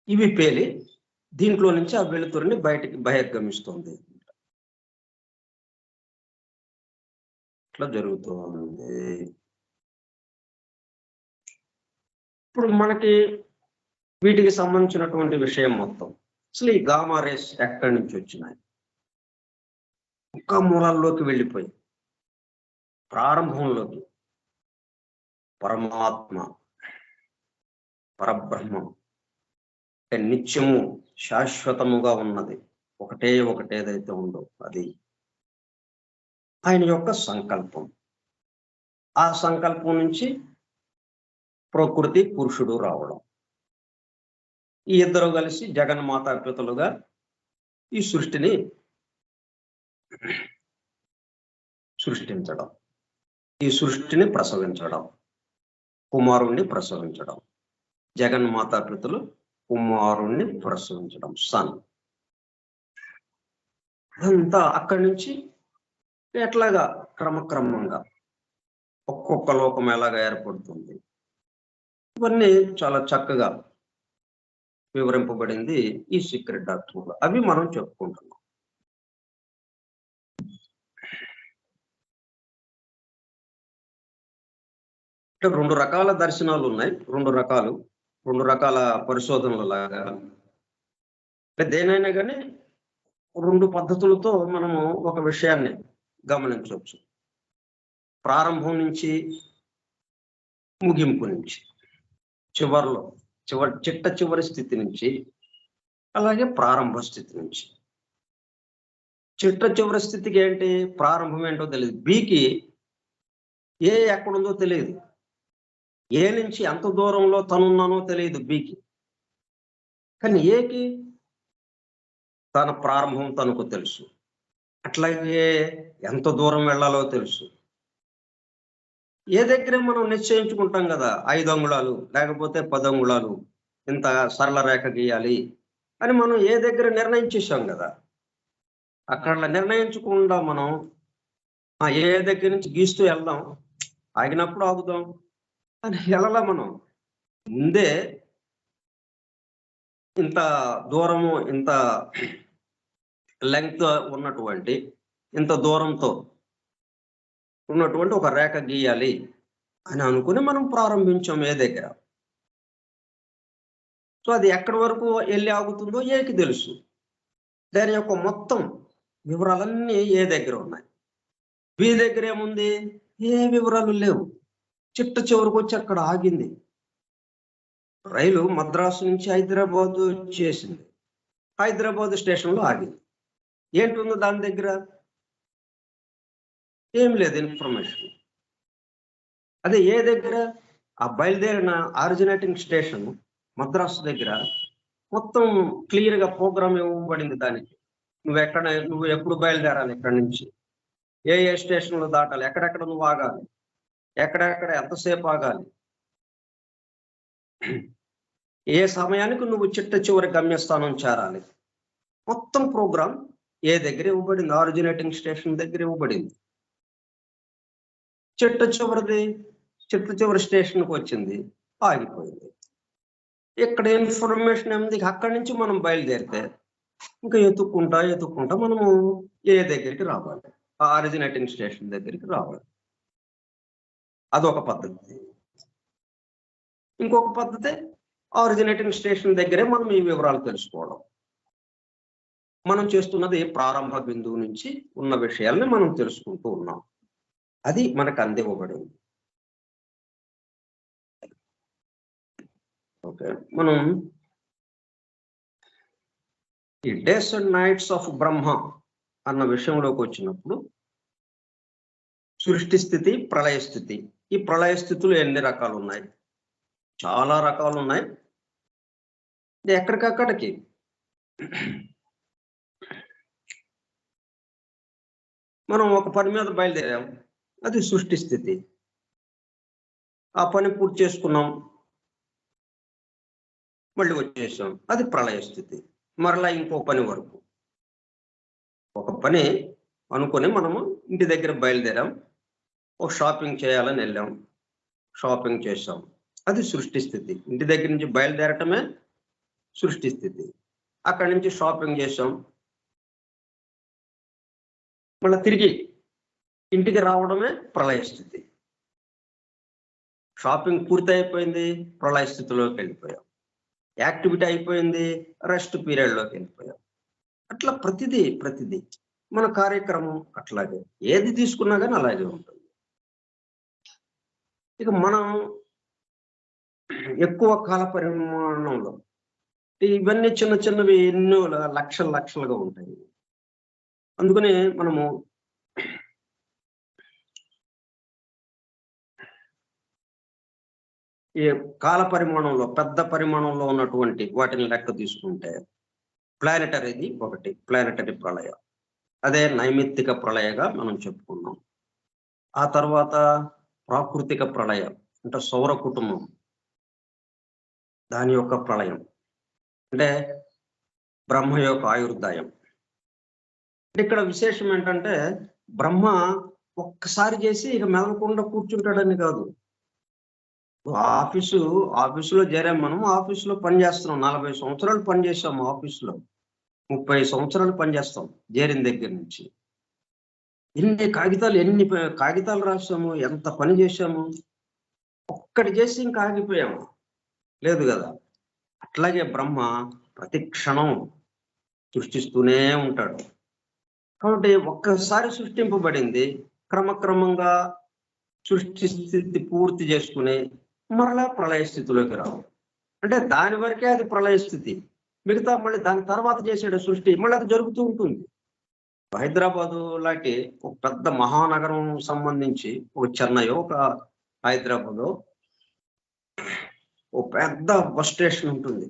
ఇవి పేలి దీంట్లో నుంచి ఆ వెలుతురిని బయటికి బహిర్గమిస్తుంది. ఇట్లా జరుగుతుంది. ఇప్పుడు మనకి వీటికి సంబంధించినటువంటి విషయం మొత్తం అసలు ఈ గామా రేస్ ఎక్కడి నుంచి వచ్చినాయి? ఇంకా మూలాల్లోకి వెళ్ళిపోయి ప్రారంభంలోకి పరమాత్మ పరబ్రహ్మం నిత్యము శాశ్వతముగా ఉన్నది ఒకటే ఏదైతే ఉందో అది ఆయన యొక్క సంకల్పం. ఆ సంకల్పం నుంచి ప్రకృతి పురుషుడు రావడం, ఈ ఇద్దరు కలిసి జగన్మాతాపితలుగా ఈ సృష్టిని సృష్టించడం, ఈ సృష్టిని ప్రసవించడం, కుమారుణ్ణి ప్రసవించడం, జగన్మాతాపితలు కుమారుణ్ణి ప్రసవించడం, సన్. అదంతా అక్కడి నుంచి ఎట్లాగా క్రమక్రమంగా ఒక్కొక్క లోకం ఎలాగా ఏర్పడుతుంది, ఇవన్నీ చాలా చక్కగా వివరింపబడింది ఈ సీక్రెట్ డాక్టర్లో. అవి మనం చెప్పుకుంటున్నాం. రెండు రకాల దర్శనాలు ఉన్నాయి, రెండు రకాల పరిశోధనలు లాగా. దేనైనా కానీ రెండు పద్ధతులతో మనము ఒక విషయాన్ని గమనించవచ్చు. ప్రారంభం నుంచి ముగింపు నుంచి, చివరి స్థితి నుంచి, అలాగే ప్రారంభ స్థితి నుంచి. చివరి స్థితికి ఏంటి? ప్రారంభం ఏంటో తెలియదు. బికి ఎక్కడుందో తెలియదు. ఏ నుంచి ఎంత దూరంలో తనున్నానో తెలియదు బికి. కానీ ఏకి తన ప్రారంభం తనకు తెలుసు. అట్లాగే ఎంత దూరం వెళ్ళాలో తెలుసు. ఏ దగ్గర మనం నిశ్చయించుకుంటాం కదా, 5 అంగుళాలు లేకపోతే 10 అంగుళాలు ఇంత సరళ రేఖ గీయాలి అని మనం ఏ దగ్గర నిర్ణయించేసాం కదా. అక్కడ నిర్ణయించకుండా మనం ఏ దగ్గర నుంచి గీస్తూ వెళ్దాం, ఆగినప్పుడు ఆగుదాం అని వెళ్ళలా. మనం ముందే ఇంత దూరము, ఇంత లెంగ్త్ ఉన్నటువంటి, ఇంత దూరంతో ఉన్నటువంటి ఒక రేఖ గీయాలి అని అనుకుని మనం ప్రారంభించాం ఏ దగ్గర. సో అది ఎక్కడి వరకు వెళ్ళి ఆగుతుందో ఏకి తెలుసు. దాని యొక్క మొత్తం వివరాలన్నీ ఏ దగ్గర ఉన్నాయి. బి దగ్గర ఏముంది? ఏ వివరాలు లేవు. చివరికి వచ్చి అక్కడ ఆగింది. రైలు మద్రాసు నుంచి హైదరాబాద్ చేసింది, హైదరాబాద్ స్టేషన్లో ఆగింది. ఏంటుందో దాని దగ్గర? ఏం లేదు ఇన్ఫర్మేషన్. అదే ఏ దగ్గర? ఆ బయలుదేరిన ఆరిజినేటింగ్ స్టేషన్ మద్రాసు దగ్గర మొత్తం క్లియర్గా ప్రోగ్రామ్ ఇవ్వబడింది. దానికి నువ్వు ఎప్పుడు బయలుదేరాలి, ఇక్కడి నుంచి ఏ స్టేషన్లో దాటాలి, ఎక్కడెక్కడ నువ్వు ఆగాలి, ఎక్కడెక్కడ ఎంతసేపు ఆగాలి, ఏ సమయానికి నువ్వు చివరి గమ్యస్థానం చేరాలి, మొత్తం ప్రోగ్రామ్ ఏ దగ్గర ఇవ్వబడింది? ఆరిజినేటింగ్ స్టేషన్ దగ్గర ఇవ్వబడింది. చివరి స్టేషన్కి వచ్చింది, ఆగిపోయింది. ఇక్కడ ఇన్ఫర్మేషన్ ఏమింది? అక్కడి నుంచి మనం బయలుదేరితే ఇంకా ఎత్తుక్కుంటా మనము ఏ దగ్గరికి రావాలి, ఆ ఆరిజినేటింగ్ స్టేషన్ దగ్గరికి రావాలి. అదొక పద్ధతి. ఇంకొక పద్ధతి ఆరిజినేటింగ్ స్టేషన్ దగ్గరే మనం ఈ వివరాలు తెలుసుకోవడం. మనం చేస్తున్నది ప్రారంభ బిందువు నుంచి ఉన్న విషయాల్ని మనం తెలుసుకుంటూ ఉన్నాం. అది మనకు అందివ్వబడింది. ఓకే, మనం ఈ డేస్ అండ్ నైట్స్ ఆఫ్ బ్రహ్మ అన్న విషయంలోకి వచ్చినప్పుడు సృష్టి స్థితి, ప్రళయ స్థితి. ఈ ప్రళయ స్థితులు ఎన్ని రకాలు ఉన్నాయి? చాలా రకాలు ఉన్నాయి. ఎక్కడికక్కడికి మనం ఒక పని మీద బయలుదేరాం, అది సృష్టి స్థితి. ఆ పని పూర్తి చేసుకున్నాం, మళ్ళీ వచ్చేసాం, అది ప్రళయ స్థితి. మరలా ఇంకో పని వరకు, ఒక పని అనుకొని మనము ఇంటి దగ్గర బయలుదేరాం, ఒక షాపింగ్ చేయాలని వెళ్ళాం, షాపింగ్ చేసాం, అది సృష్టి స్థితి. ఇంటి దగ్గర నుంచి బయలుదేరటమే సృష్టి స్థితి. అక్కడి నుంచి షాపింగ్ చేసాం, మళ్ళీ తిరిగి ఇంటికి రావడమే ప్రళయ స్థితి. షాపింగ్ పూర్తి అయిపోయింది, ప్రళయ స్థితిలోకి వెళ్ళిపోయాం. యాక్టివిటీ అయిపోయింది, రెస్ట్ పీరియడ్లోకి వెళ్ళిపోయాం. అట్లా ప్రతిదీ మన కార్యక్రమం అట్లాగే, ఏది తీసుకున్నా కానీ అలాగే ఉంటుంది. ఇక మనం ఎక్కువ కాల పరిమాణంలో ఇవన్నీ చిన్న చిన్నవి ఎన్నో లక్షలుగా ఉంటాయి. అందుకని మనము ఈ కాల పరిమాణంలో పెద్ద పరిమాణంలో ఉన్నటువంటి వాటిని లెక్క తీసుకుంటే ప్లానెటరీది ఒకటి, ప్లానెటరీ ప్రళయం, అదే నైమిత్తిక ప్రళయగా మనం చెప్పుకున్నాం. ఆ తర్వాత ప్రాకృతిక ప్రళయం అంటే సౌర కుటుంబం, దాని యొక్క ప్రళయం అంటే బ్రహ్మ యొక్క ఆయుర్దాయం. ఇక్కడ విశేషం ఏంటంటే బ్రహ్మ ఒక్కసారి చేసి ఇక మెదలకుండా కూర్చుంటాడని కాదు. ఆఫీసులో చేరాం, మనం ఆఫీసులో పనిచేస్తున్నాం, 40 సంవత్సరాలు పనిచేసాము, ఆఫీసులో 30 సంవత్సరాలు పనిచేస్తాం చేరిన దగ్గర నుంచి. ఎన్ని కాగితాలు రాసాము, ఎంత పని చేశాము, ఒక్కటి చేసి ఇంకా ఆగిపోయాము లేదు కదా. అట్లాగే బ్రహ్మ ప్రతి క్షణం సృష్టిస్తూనే ఉంటాడు. కాబట్టి ఒక్కసారి సృష్టింపబడింది, క్రమక్రమంగా సృష్టి స్థితి పూర్తి చేసుకుని మరలా ప్రళయ స్థితిలోకి రావు. అంటే దాని వరకే అది ప్రళయ స్థితి, మిగతా మళ్ళీ దాని తర్వాత చేసే సృష్టి మళ్ళీ అది జరుగుతూ ఉంటుంది. హైదరాబాదు లాంటి ఒక పెద్ద మహానగరం సంబంధించి ఒక చెన్నై, ఒక హైదరాబాదు ఒక పెద్ద బస్ స్టేషన్ ఉంటుంది.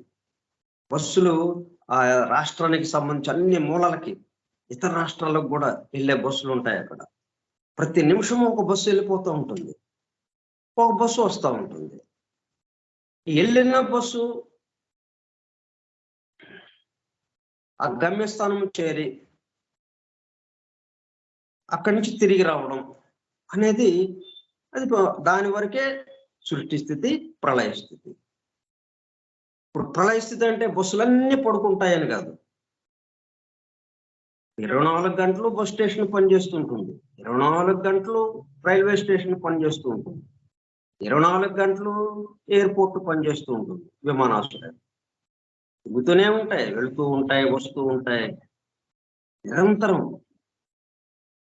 బస్సులు ఆ రాష్ట్రానికి సంబంధించి అన్ని మూలలకి, ఇతర రాష్ట్రాలకు కూడా వెళ్ళే బస్సులు ఉంటాయి. అక్కడ ప్రతి నిమిషం ఒక బస్సు వెళ్ళిపోతూ ఉంటుంది, ఒక బస్సు వస్తూ ఉంటుంది. వెళ్ళిన బస్సు ఆ గమ్యస్థానం చేరి అక్కడి నుంచి తిరిగి రావడం అనేది అది దాని వరకే సృష్టి స్థితి, ప్రళయ స్థితి. ఇప్పుడు ప్రళయ స్థితి అంటే బస్సులన్నీ పడుకుంటాయని కాదు. 24 గంటలు బస్ స్టేషన్ పనిచేస్తుంటుంది, 24 గంటలు రైల్వే స్టేషన్ పనిచేస్తూ ఉంటుంది, 24 గంటలు ఎయిర్పోర్ట్ పనిచేస్తూ ఉంటుంది, విమానాశ్రయం తిరుగుతూనే ఉంటాయి, వెళుతూ ఉంటాయి, వస్తూ ఉంటాయి నిరంతరం.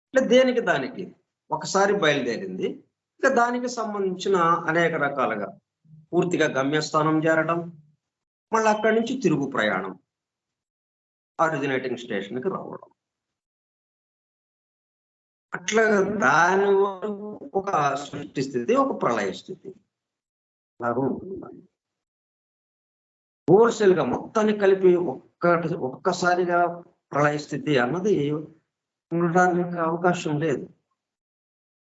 అంటే దేనికి దానికి ఒకసారి బయలుదేరింది, ఇక దానికి సంబంధించిన అనేక రకాలుగా పూర్తిగా గమ్యస్థానం చేరడం, మళ్ళీ అక్కడి నుంచి తిరుగు ప్రయాణం, ఆరిజినేటింగ్ స్టేషన్కి రావడం. అట్లా దాని వరకు ఒక సృష్టి స్థితి, ఒక ప్రళయ స్థితి లాగా ఉంటుంది. హోల్సేల్గా మొత్తాన్ని కలిపి ఒక్కసారిగా ప్రళయ స్థితి అన్నది ఉండడానికి అవకాశం లేదు.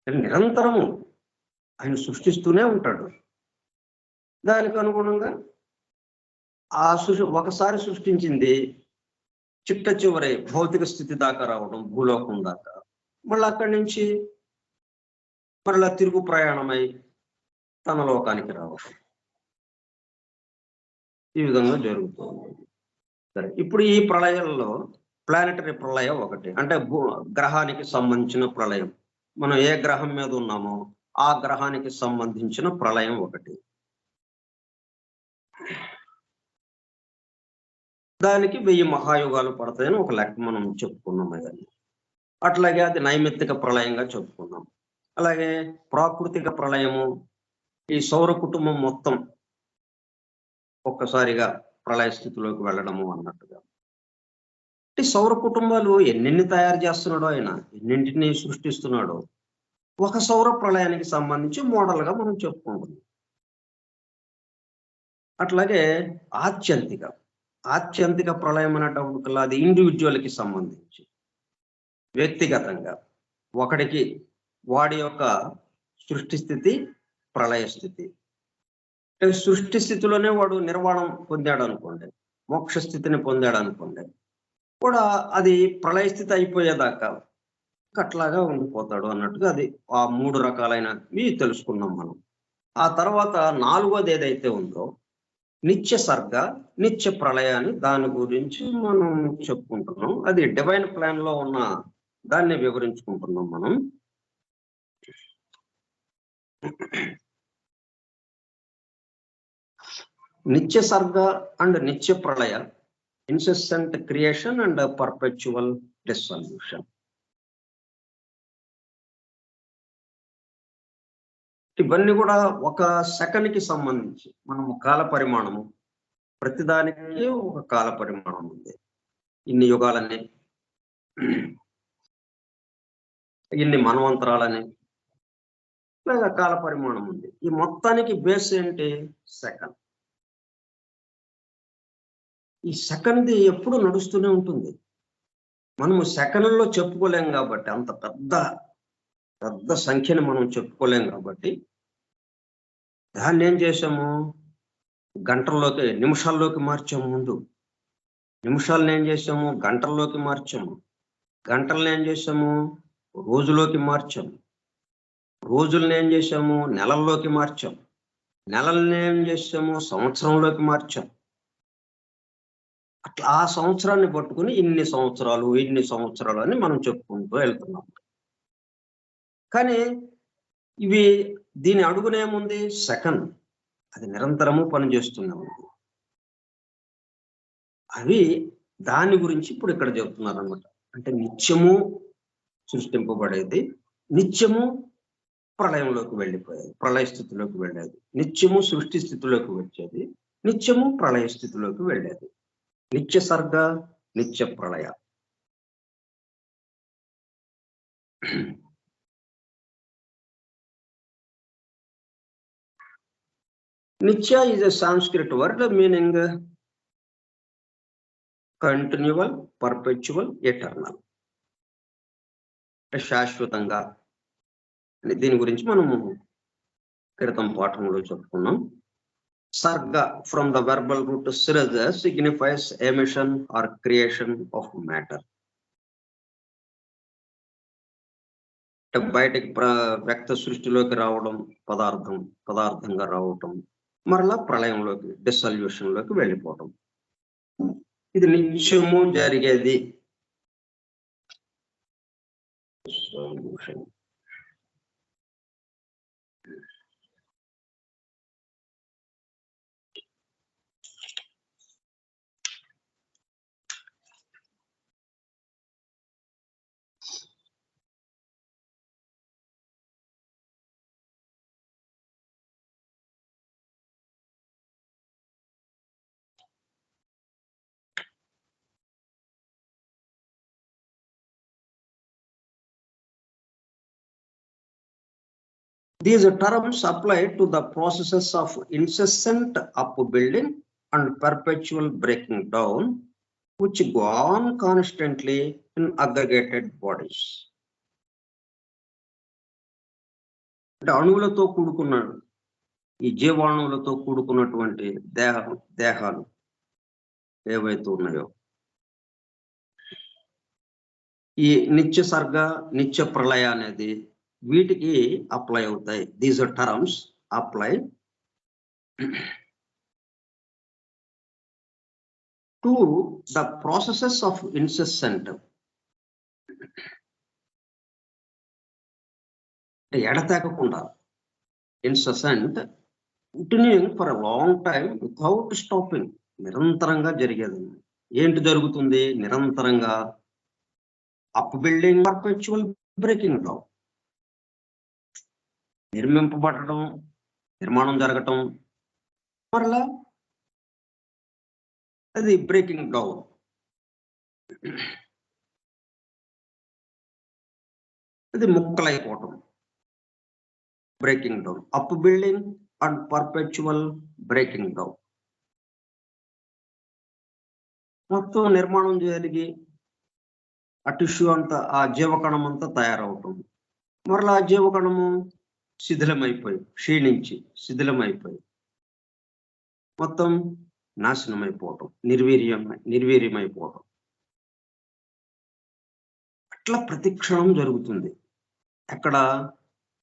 నిరంతరము ఆయన సృష్టిస్తూనే ఉంటాడు. దానికి అనుగుణంగా ఒకసారి సృష్టించింది చిట్ట చివరి భౌతిక స్థితి దాకా రావడం, భూలోకం దాకా, మళ్ళీ అక్కడి నుంచి మళ్ళా తిరుగు ప్రయాణమై తన లోకానికి రావడం, ఈ విధంగా జరుగుతుంది. సరే, ఇప్పుడు ఈ ప్రళయంలో ప్లానెటరీ ప్రళయం ఒకటి, అంటే గ్రహానికి సంబంధించిన ప్రళయం. మనం ఏ గ్రహం మీద ఉన్నామో ఆ గ్రహానికి సంబంధించిన ప్రళయం ఒకటి. దానికి 1000 మహాయుగాలు పడతాయని ఒక లెక్క మనం చెప్పుకున్నాం. అట్లాగే అది నైమిత్తిక ప్రళయంగా చెప్పుకున్నాం. అలాగే ప్రాకృతిక ప్రళయము, ఈ సౌర కుటుంబం మొత్తం ఒక్కసారిగా ప్రళయ స్థితిలోకి వెళ్ళడము అన్నట్టుగా. ఈ సౌర కుటుంబాలు ఎన్నెన్ని తయారు చేస్తున్నాడో ఆయన, ఎన్నింటిని సృష్టిస్తున్నాడో ఒక సౌర ప్రళయానికి సంబంధించి మోడల్గా మనం చెప్పుకుంటున్నాం. అట్లాగే ఆత్యంతిక ప్రళయం అనేటప్పుడు అది ఇండివిజువల్కి సంబంధించి వ్యక్తిగతంగా ఒకడికి వాడి యొక్క సృష్టి స్థితి, ప్రళయ స్థితి. సృష్టి స్థితిలోనే వాడు నిర్వాణం పొందాడు అనుకోండి, మోక్ష స్థితిని పొందాడు అనుకోండి, కూడా అది ప్రళయ స్థితి అయిపోయేదాకా అట్లాగా ఉండిపోతాడు అన్నట్టుగా అది ఆ 3 రకాలైనవి తెలుసుకున్నాం మనం. ఆ తర్వాత 4వది ఏదైతే ఉందో నిత్య సర్గ, నిత్య ప్రళయాన్ని దాని గురించి మనం చెప్పుకుంటున్నాం. అది డివైన్ ప్లాన్ లో ఉన్న దాన్ని వివరించుకుంటున్నాం మనం. నిత్య సర్గ అండ్ నిత్య ప్రళయ, incessant creation and perpetual dissolution. ఇవన్నీ కూడా ఒక సెకండ్కి సంబంధించి మనము కాల పరిమాణము, ప్రతిదానికి ఒక కాల పరిమాణం ఉంది. ఇన్ని యుగాలని, ఇన్ని మన్వంతరాలని లేదా కాల పరిమాణం ఉంది. ఈ మొత్తానికి బేస్ ఏంటి? సెకండ్. ఈ సెకండ్ది ఎప్పుడు నడుస్తూనే ఉంటుంది. మనము సెకండ్లో చెప్పుకోలేం కాబట్టి, అంత పెద్ద సంఖ్యను మనం చెప్పుకోలేం కాబట్టి దాన్ని ఏం చేసాము, గంటల్లోకి, నిమిషాల్లోకి మార్చాము. ముందు నిమిషాలను ఏం చేసాము, గంటల్లోకి మార్చాము. గంటలను ఏం చేసాము, రోజులోకి మార్చాము. రోజులను ఏం చేసాము, నెలల్లోకి మార్చాం. నెలలను ఏం చేసాము, సంవత్సరంలోకి మార్చాం. అట్లా ఆ సంవత్సరాన్ని పట్టుకుని ఇన్ని సంవత్సరాలు అని మనం చెప్పుకుంటూ వెళ్తున్నాం. కానీ ఇవి దీని అడుగునేముంది, సెకండ్. అది నిరంతరము పనిచేస్తూనే ఉంది. అవి దాని గురించి ఇప్పుడు ఇక్కడ చెప్తున్నారు అనమాట. అంటే నిత్యము సృష్టింపబడేది, నిత్యము ప్రళయంలోకి వెళ్ళిపోయేది, ప్రళయ స్థితిలోకి వెళ్ళేది. నిత్యము సృష్టి స్థితిలోకి వచ్చేది, నిత్యము ప్రళయ స్థితిలోకి వెళ్ళేది. నిత్య సర్గ, నిత్య ప్రళయ. నిత్య is a Sanskrit word meaning continual, perpetual, eternal. శాశ్వతంగా. దీని గురించి మనము క్రితం పాఠంలో చెప్పుకున్నాం. సర్గ ఫ్రమ్ ద వెర్బల్ రూట్ సిరజ signifies emission or creation of matter. బయటకి వ్యక్త సృష్టిలోకి రావడం, పదార్థంగా రావటం, మరలా ప్రళయంలోకి, డిసల్యూషన్ లోకి వెళ్ళిపోవటం. ఇది నిత్యము జరిగేది. These terms apply to the processes of incessant upbuilding and perpetual breaking down, which go on constantly in aggregated bodies. అంటే అణువులతో కూడుకున్నాడు, ఈ జీవాణువులతో కూడుకున్నటువంటి దేహాలు ఏవైతే ఉన్నాయో, ఈ నిత్య సర్గ, నిత్య ప్రళయ అనేది వీటికి అప్లై అవుతాయి. These are terms apply to the processes of incessant, ఎడతెగకుండా, incessant, continuing for a long time without stopping, నిరంతరంగా జరిగేది. ఏంటి జరుగుతుంది? నిరంతరంగా up building, perpetual breaking down. నిర్మింపబడటం, నిర్మాణం జరగటం, మరలా అది బ్రేకింగ్ డౌన్. అది ముక్కలైపోవటం, breaking down. Up building and perpetual breaking down. మొత్తం నిర్మాణం జరిగి ఆ టిష్యూ అంతా, ఆ జీవకణం అంతా తయారవటం, మరలా ఆ జీవకణము క్షీణించి శిథిలమైపోయి మొత్తం నాశనమైపోవటం, నిర్వీర్యమైపోవటం. అట్లా ప్రతి క్షణం జరుగుతుంది. అక్కడ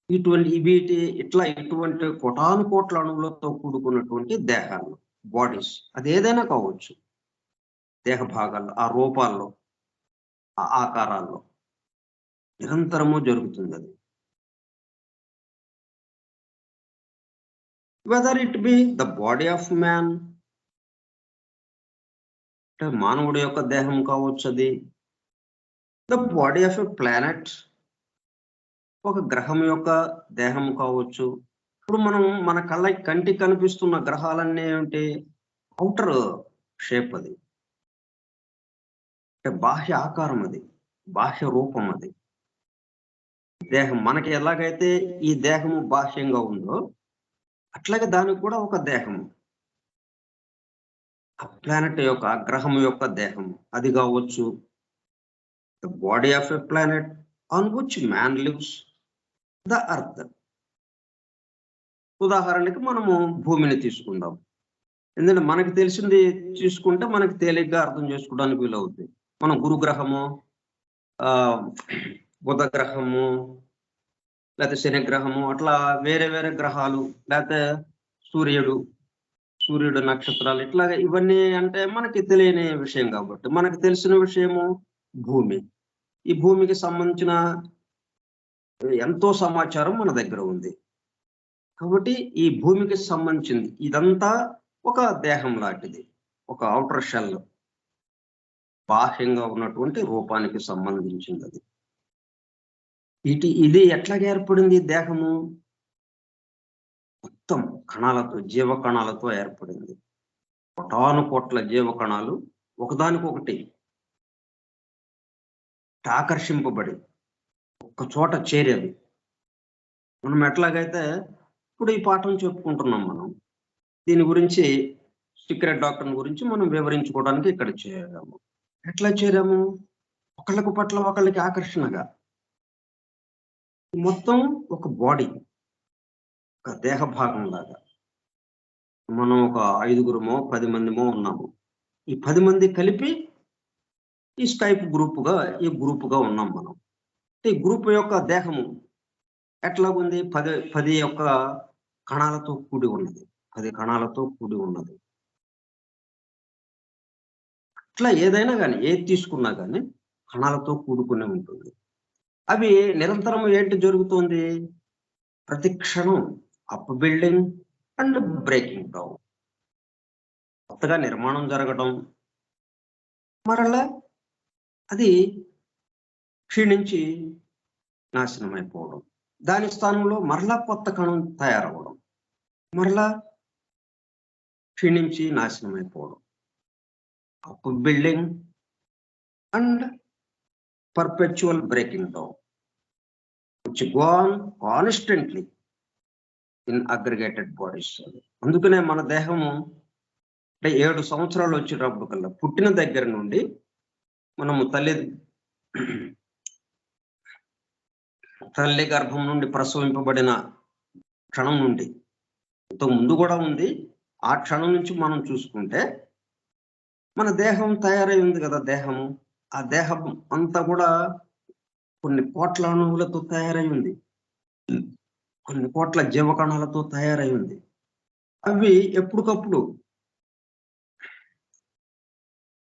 ఇటువంటి కోటాను కోట్ల అణువులతో కూడుకున్నటువంటి దేహాలు, బాడీస్, అది ఏదైనా కావచ్చు, దేహ భాగాల్లో, ఆ రూపాల్లో, ఆ ఆకారాల్లో నిరంతరము జరుగుతుంది అది. Whether it be the body of man, అంటే మానవుడి యొక్క దేహం కావచ్చు, అది the body of a planet, ఒక గ్రహం యొక్క దేహం కావచ్చు. ఇప్పుడు మనం మన కంటికి కనిపిస్తున్న గ్రహాలన్నీ ఏంటి? ఔటర్ షేప్ అది, అంటే బాహ్య ఆకారం అది, బాహ్య రూపం అది. దేహం మనకి ఎలాగైతే ఈ దేహము బాహ్యంగా ఉందో అట్లాగే దానికి కూడా ఒక దేహము, ఆ ప్లానెట్ యొక్క, ఆ గ్రహం యొక్క దేహము అది కావచ్చు. The body of a planet on which man lives, the earth. ఉదాహరణకి మనము భూమిని తీసుకుందాం. ఎందుకంటే మనకు తెలిసింది తీసుకుంటే మనకి తేలిగ్గా అర్థం చేసుకోవడానికి వీలవుతుంది. మనం గురుగ్రహము, బుధ గ్రహము, లేకపోతే శని గ్రహము, అట్లా వేరే వేరే గ్రహాలు, లేకపోతే సూర్యుడు నక్షత్రాలు, ఇట్లాగా ఇవన్నీ అంటే మనకి తెలియని విషయం. కాబట్టి మనకు తెలిసిన విషయము భూమి. ఈ భూమికి సంబంధించిన ఎంతో సమాచారం మన దగ్గర ఉంది. కాబట్టి ఈ భూమికి సంబంధించింది ఇదంతా ఒక దేహం లాంటిది, ఒక ఔటర్ షెల్, బాహ్యంగా ఉన్నటువంటి రూపానికి సంబంధించింది అది. ఇది ఎట్లాగా ఏర్పడింది? దేహము మొత్తం కణాలతో, జీవ కణాలతో ఏర్పడింది. కోటాను కోట్ల జీవ కణాలు ఒకదానికొకటి ఆకర్షింపబడి ఒక్క చోట చేరేవి. మనం ఎట్లాగైతే ఇప్పుడు ఈ పాఠం చెప్పుకుంటున్నాం, మనం దీని గురించి, సీక్రెట్ డాక్టర్ గురించి మనం వివరించుకోవడానికి ఇక్కడ చేరాము. ఎట్లా చేరాము? ఒకళ్ళకు పట్ల ఒకళ్ళకి ఆకర్షణగా. మొత్తం ఒక బాడీ, ఒక దేహ భాగం లాగా. మనం ఒక 5గురమో 10 మందిమో ఉన్నాము. ఈ 10 మంది కలిపి ఈ స్కైప్ ఈ గ్రూపుగా ఉన్నాం మనం. ఈ గ్రూప్ యొక్క దేహము ఎట్లాగుంది? 10 యొక్క కణాలతో కూడి ఉన్నది. 10 కణాలతో కూడి ఉన్నది. అట్లా ఏదైనా కానీ, ఏది తీసుకున్నా కానీ కణాలతో కూడుకునే ఉంటుంది. అవి నిరంతరం ఏంటి జరుగుతుంది? ప్రతి క్షణం up building and breaking down, కొత్తగా నిర్మాణం జరగడం, మరలా అది క్షీణించి నాశనం అయిపోవడం, దాని స్థానంలో మరలా కొత్త కణం తయారవడం, మరలా క్షీణించి నాశనం అయిపోవడం. Up building and perpetual breaking down, which go on constantly in aggregated bodies. అందుకనే మన దేహము అంటే 7 సంవత్సరాలు వచ్చేటప్పుడు కల్లా, పుట్టిన దగ్గర నుండి మనము తల్లి గర్భం నుండి ప్రసవింపబడిన క్షణం నుండి, ఇంతకు ముందు కూడా ఉంది, ఆ క్షణం నుంచి మనం చూసుకుంటే మన దేహం తయారై ఉంది కదా. దేహము, ఆ దేహం అంతా కూడా కొన్ని కోట్ల అణువులతో తయారై ఉంది, కొన్ని కోట్ల జీవకణాలతో తయారై ఉంది. అవి ఎప్పటికప్పుడు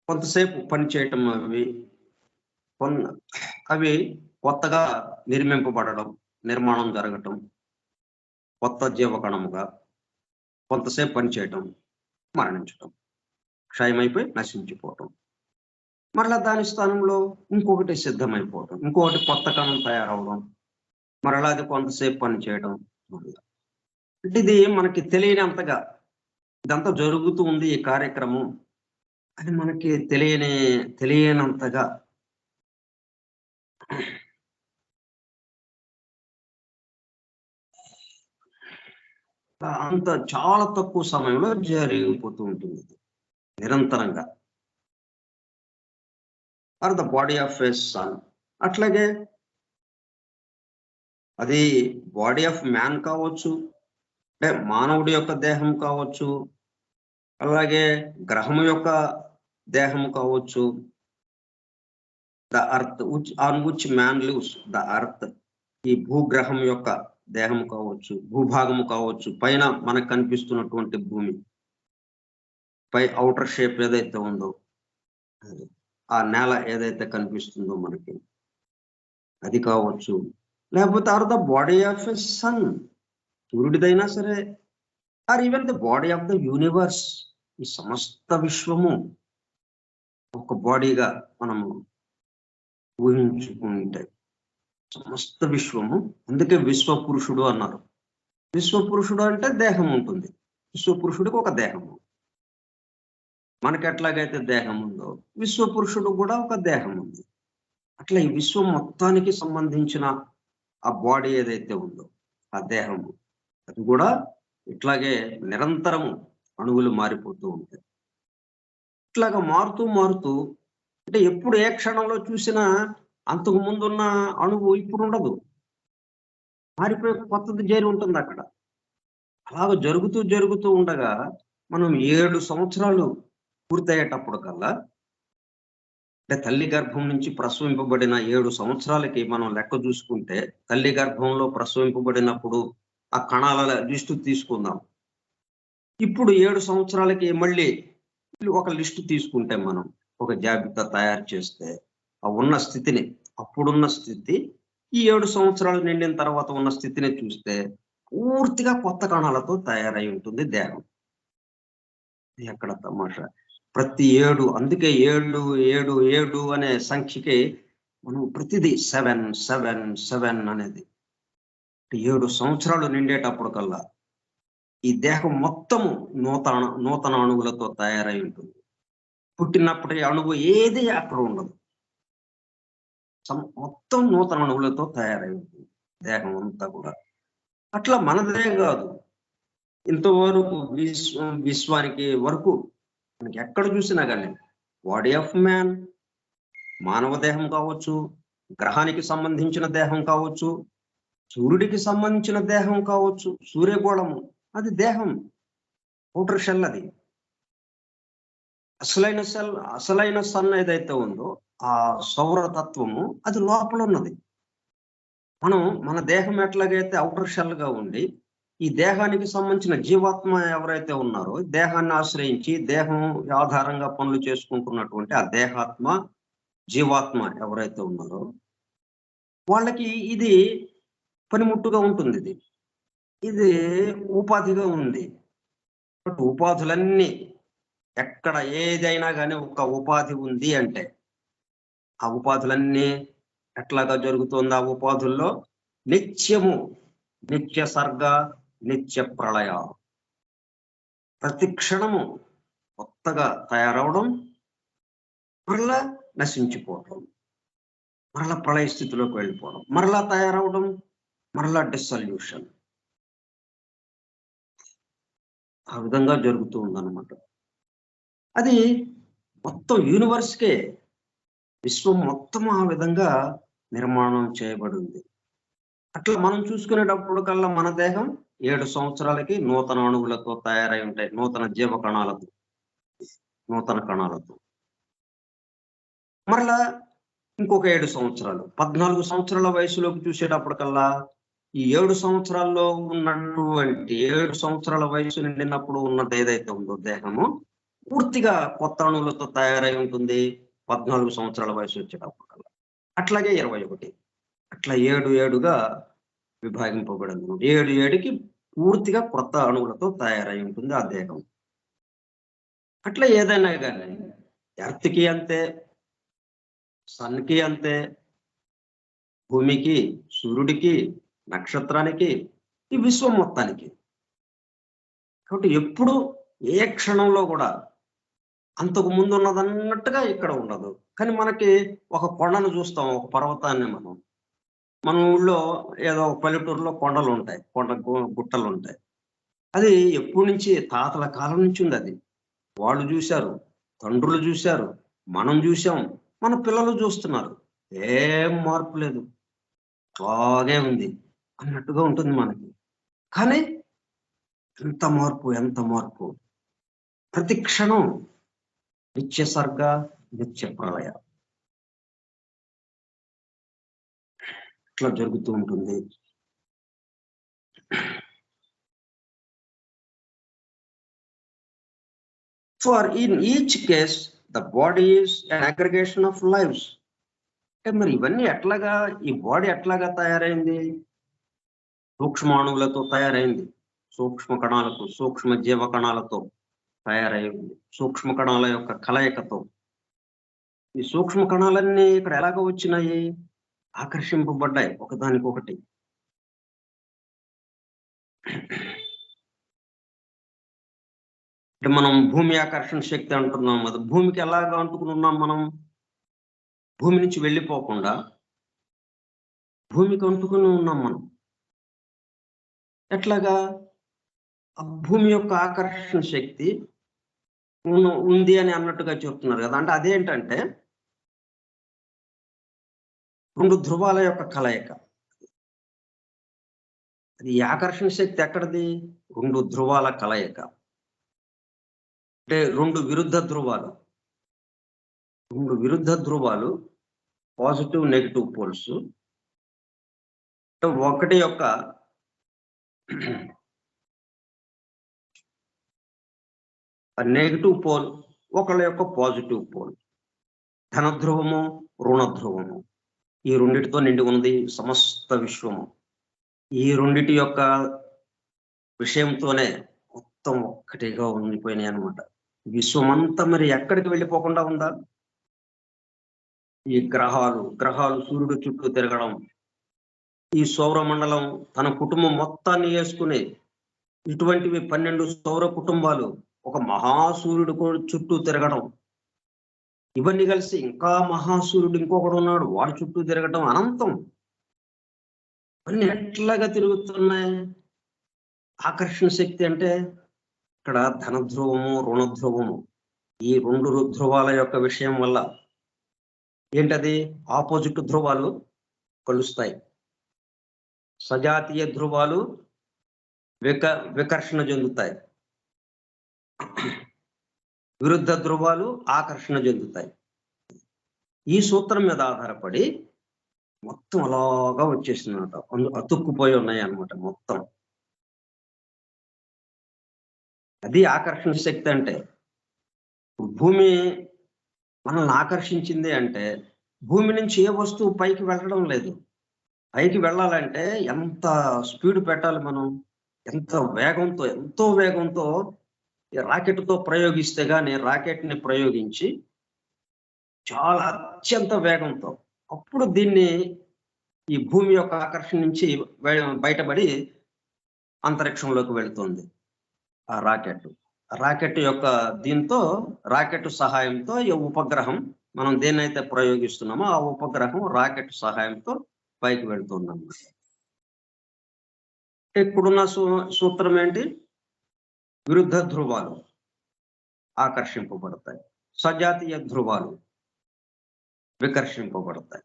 కొంతసేపు పనిచేయటం, అవి కొత్తగా నిర్మింపబడడం, నిర్మాణం జరగటం, కొత్త జీవకణముగా కొంతసేపు పనిచేయటం, మరణించటం, క్షయమైపోయి నశించిపోవటం, మరలా దాని స్థానంలో ఇంకొకటి సిద్ధమైపోవటం, ఇంకొకటి కొత్త కణం తయారవడం, మరలా అది కొంతసేపు పనిచేయడం. అంటే ఇది మనకి తెలియనంతగా ఇదంతా జరుగుతూ ఉంది ఈ కార్యక్రమం అని మనకి తెలియనంతగా అంత చాలా తక్కువ సమయంలో జరిగిపోతూ ఉంటుంది నిరంతరంగా. Are the body of a sun. అట్లాగే అది బాడీ ఆఫ్ మ్యాన్ కావచ్చు, అంటే మానవుడి యొక్క దేహం కావచ్చు, అలాగే గ్రహం యొక్క దేహము కావచ్చు, the earth on which man lives, the earth, ఈ భూగ్రహం యొక్క దేహం కావచ్చు, భూభాగము కావచ్చు, పైన మనకు కనిపిస్తున్నటువంటి భూమి పై అవుటర్ షేప్ ఏదైతే ఉందో, ఆ నేల ఏదైతే కనిపిస్తుందో మనకి అది కావచ్చు, లేకపోతే or the body of a sun, సూర్యుడిదైనా సరే, or even the body of the universe, ఈ సమస్త విశ్వము ఒక బాడీగా మనము ఊహించుకుంటే సమస్త విశ్వము, అందుకే విశ్వపురుషుడు అన్నారు. విశ్వపురుషుడు అంటే దేహం ఉంటుంది, విశ్వపురుషుడికి ఒక దేహము. మనకి ఎట్లాగైతే దేహం ఉందో విశ్వపురుషుడు కూడా ఒక దేహం ఉంది. అట్లా ఈ విశ్వం మొత్తానికి సంబంధించిన ఆ బాడీ ఏదైతే ఉందో ఆ దేహము, అది కూడా ఇట్లాగే నిరంతరము అణువులు మారిపోతూ ఉంటాయి. ఇట్లాగా మారుతూ మారుతూ, అంటే ఎప్పుడు ఏ క్షణంలో చూసినా అంతకు ముందున్న అణువు ఇప్పుడు ఉండదు, మారిపోయి కొత్తది చేరి ఉంటుంది అక్కడ. అలాగ జరుగుతూ జరుగుతూ ఉండగా మనం 7 సంవత్సరాలు పూర్తయ్యేటప్పుడు కల్లా, అంటే తల్లి గర్భం నుంచి ప్రసవింపబడిన 7 సంవత్సరాలకి మనం లెక్క చూసుకుంటే, తల్లి గర్భంలో ప్రసవింపబడినప్పుడు ఆ కణాల లిస్టు తీసుకుందాం. ఇప్పుడు 7 సంవత్సరాలకి మళ్ళీ ఒక లిస్టు తీసుకుంటే, మనం ఒక జాబితా తయారు చేస్తే ఆ ఉన్న స్థితిని, అప్పుడున్న స్థితి, ఈ 7 సంవత్సరాలు నిండిన తర్వాత ఉన్న స్థితిని చూస్తే పూర్తిగా కొత్త కణాలతో తయారై ఉంటుంది దేహం. ఎక్కడ తమాషా, ప్రతి 7, అందుకే 7 7 7 అనే సంఖ్యకి మనం ప్రతిదీ 7 7 7 అనేది 7 సంవత్సరాలు నిండేటప్పుడు కల్లా ఈ దేహం మొత్తము నూతన అణువులతో తయారై ఉంటుంది. పుట్టినప్పటి అణువు ఏది అక్కడ ఉండదు, మొత్తం నూతన అణువులతో తయారై ఉంటుంది దేహం అంతా కూడా. అట్లా మనదే కాదు, ఇంతవరకు విశ్వానికి వరకు మనకి ఎక్కడ చూసినా కానీ బాడీ ఆఫ్ మ్యాన్, మానవ దేహం కావచ్చు, గ్రహానికి సంబంధించిన దేహం కావచ్చు, సూర్యుడికి సంబంధించిన దేహం కావచ్చు, సూర్యగోళము అది దేహం, ఔటర్ షెల్. అది అసలైన సన్ ఏదైతే ఉందో ఆ సౌరతత్వము అది లోపల ఉన్నది. మన దేహం ఎట్లాగైతే ఔటర్ షెల్ గా ఉండి, ఈ దేహానికి సంబంధించిన జీవాత్మ ఎవరైతే ఉన్నారో, దేహాన్ని ఆశ్రయించి దేహం ఆధారంగా పనులు చేసుకుంటున్నటువంటి ఆ దేహాత్మ, జీవాత్మ ఎవరైతే ఉన్నారో వాళ్ళకి ఇది పనిముట్టుగా ఉంటుంది. ఇది ఉపాధిగా ఉంది. బట్ ఉపాధులన్నీ ఎక్కడ ఏదైనా కానీ ఒక ఉపాధి ఉంది అంటే ఆ ఉపాధులన్నీ ఎట్లాగా జరుగుతుంది? ఆ ఉపాధుల్లో నిత్యము నిత్య సర్గ, నిత్య ప్రళయ, ప్రతి క్షణము కొత్తగా తయారవడం, మరలా నశించిపోవడం, మరలా ప్రళయ స్థితిలోకి వెళ్ళిపోవడం, మరలా తయారవడం, మరలా డిసల్యూషన్. ఆ విధంగా జరుగుతూ ఉందన్నమాట. అది మొత్తం యూనివర్స్కే, విశ్వం మొత్తం ఆ విధంగా నిర్మాణం చేయబడింది. అట్లా మనం చూసుకునేటప్పుడు కల్లా మన దేహం 7 సంవత్సరాలకి నూతన అణువులతో తయారై ఉంటాయి, నూతన జీవ కణాలతో, నూతన కణాలతో. మరలా ఇంకొక 7 సంవత్సరాలు, 14 సంవత్సరాల వయసులోకి చూసేటప్పటికల్లా ఈ 7 సంవత్సరాల్లో ఉన్నటువంటి 7 సంవత్సరాల వయసు నిండినప్పుడు ఉన్నది ఏదైతే ఉందో దేహము పూర్తిగా కొత్త అణువులతో తయారై ఉంటుంది 14 సంవత్సరాల వయసు వచ్చేటప్పటికల్లా. అట్లాగే 21, అట్లా 7 7గా విభాగింపబడింది. 7 7కి పూర్తిగా కొత్త అణువులతో తయారై ఉంటుంది ఆ దేహం. అట్లా ఏదైనా కానీ ఎర్త్కి అంతే, సన్కి అంతే, భూమికి, సూర్యుడికి, నక్షత్రానికి, ఈ విశ్వం మొత్తానికి. కాబట్టి ఎప్పుడు ఏ క్షణంలో కూడా అంతకు ముందు ఉన్నదన్నట్టుగా ఇక్కడ ఉండదు. కానీ మనకి ఒక కొండను చూస్తాం, ఒక పర్వతాన్ని. మన ఊళ్ళో ఏదో పల్లెటూరులో కొండలు ఉంటాయి, గుట్టలు ఉంటాయి. అది ఎప్పటి నుంచి, తాతల కాలం నుంచి ఉంది. అది వాళ్ళు చూశారు, తండ్రులు చూశారు, మనం చూసాం, మన పిల్లలు చూస్తున్నారు. ఏం మార్పు లేదు, అలాగే ఉంది అన్నట్టుగా ఉంటుంది మనకి. కానీ ఎంత మార్పు, ఎంత మార్పు! ప్రతి క్షణం నిత్య సర్గ, నిత్య ప్రళయ ఇట్లా జరుగుతూ ఉంటుంది. For in each case, the body is an aggregation of lives. అంటే మరి ఇవన్నీ ఎట్లాగా, ఈ బాడీ ఎట్లాగా తయారైంది? సూక్ష్మాణువులతో తయారైంది, సూక్ష్మ కణాలతో, సూక్ష్మ జీవ కణాలతో తయారైంది, సూక్ష్మ కణాల యొక్క కలయికతో. ఈ సూక్ష్మ కణాలన్నీ ఇక్కడ ఎలాగ వచ్చినాయి? ఆకర్షింపబడ్డాయి ఒకదానికొకటి. అంటే మనం భూమి ఆకర్షణ శక్తి అంటున్నాం కదా, భూమికి ఎలాగా అంటుకుని ఉన్నాం మనం? భూమి నుంచి వెళ్ళిపోకుండా భూమికి అంటుకుని ఉన్నాం మనం. ఎట్లాగా? భూమి యొక్క ఆకర్షణ శక్తి ఉంది అని అన్నట్టుగా చెప్తున్నారు కదా. అంటే అదేంటంటే రెండు ధ్రువాల యొక్క కలయిక. అది ఆకర్షణ శక్తి ఎక్కడిది? రెండు ధ్రువాల కలయిక. అంటే రెండు విరుద్ధ ధ్రువాలు, పాజిటివ్ నెగిటివ్ పోల్స్. ఒకటి యొక్క నెగిటివ్ పోల్, ఒకళ్ళ యొక్క పాజిటివ్ పోల్. ధన ధ్రువము, రుణ ధ్రువము. ఈ రెండిటితో నిండి ఉన్నది సమస్త విశ్వము. ఈ రెండిటి యొక్క విషయంతోనే మొత్తం ఒక్కటిగా ఉండిపోయినాయి అన్నమాట. విశ్వం అంతా మరి ఎక్కడికి వెళ్ళిపోకుండా ఉందా? ఈ గ్రహాలు సూర్యుడు చుట్టూ తిరగడం, ఈ సౌరమండలం తన కుటుంబం మొత్తాన్ని వేసుకునే ఇటువంటివి 12 సౌర కుటుంబాలు ఒక మహాసూర్యుడు చుట్టూ తిరగడం, ఇవన్నీ కలిసి ఇంకా మహాసూర్యుడు ఇంకొకడు ఉన్నాడు, వాడి చుట్టూ తిరగడం, అనంతం. ఇవన్నీ ఎట్లాగా తిరుగుతున్నాయి? ఆకర్షణ శక్తి అంటే ఇక్కడ ధన ధ్రువము, రుణ ధ్రువము, ఈ రెండు ధ్రువాల యొక్క విషయం వల్ల ఏంటది? ఆపోజిట్ ధ్రువాలు కలుస్తాయి. సజాతీయ ధ్రువాలు వికర్షణ చెందుతాయి, విరుద్ధ ధ్రువాలు ఆకర్షణ చెందుతాయి. ఈ సూత్రం మీద ఆధారపడి మొత్తం అలాగా వచ్చేసిందన్నమాట, అతుక్కుపోయి ఉన్నాయి అన్నమాట మొత్తం. అది ఆకర్షణ శక్తి అంటే. భూమి మనల్ని ఆకర్షించింది అంటే భూమి నుంచి ఏ వస్తువు పైకి వెళ్ళడం లేదు. పైకి వెళ్ళాలంటే ఎంత స్పీడ్ పెట్టాలి మనం, ఎంతో వేగంతో రాకెట్తో ప్రయోగిస్తే కానీ, రాకెట్ని ప్రయోగించి చాలా అత్యంత వేగంతో అప్పుడు దీన్ని ఈ భూమి యొక్క ఆకర్షణ నుంచి బయటపడి అంతరిక్షంలోకి వెళుతుంది ఆ రాకెట్ యొక్క దీంతో, రాకెట్ సహాయంతో ఈ ఉపగ్రహం, మనం దేన్నైతే ప్రయోగిస్తున్నామో ఆ ఉపగ్రహం రాకెట్ సహాయంతో పైకి వెళ్తుందన్నమాట. ఇప్పుడున్న సూత్రం ఏంటి? విరుద్ధ ధ్రువాలు ఆకర్షింపబడతాయి, సజాతీయ ధ్రువాలు వికర్షింపబడతాయి.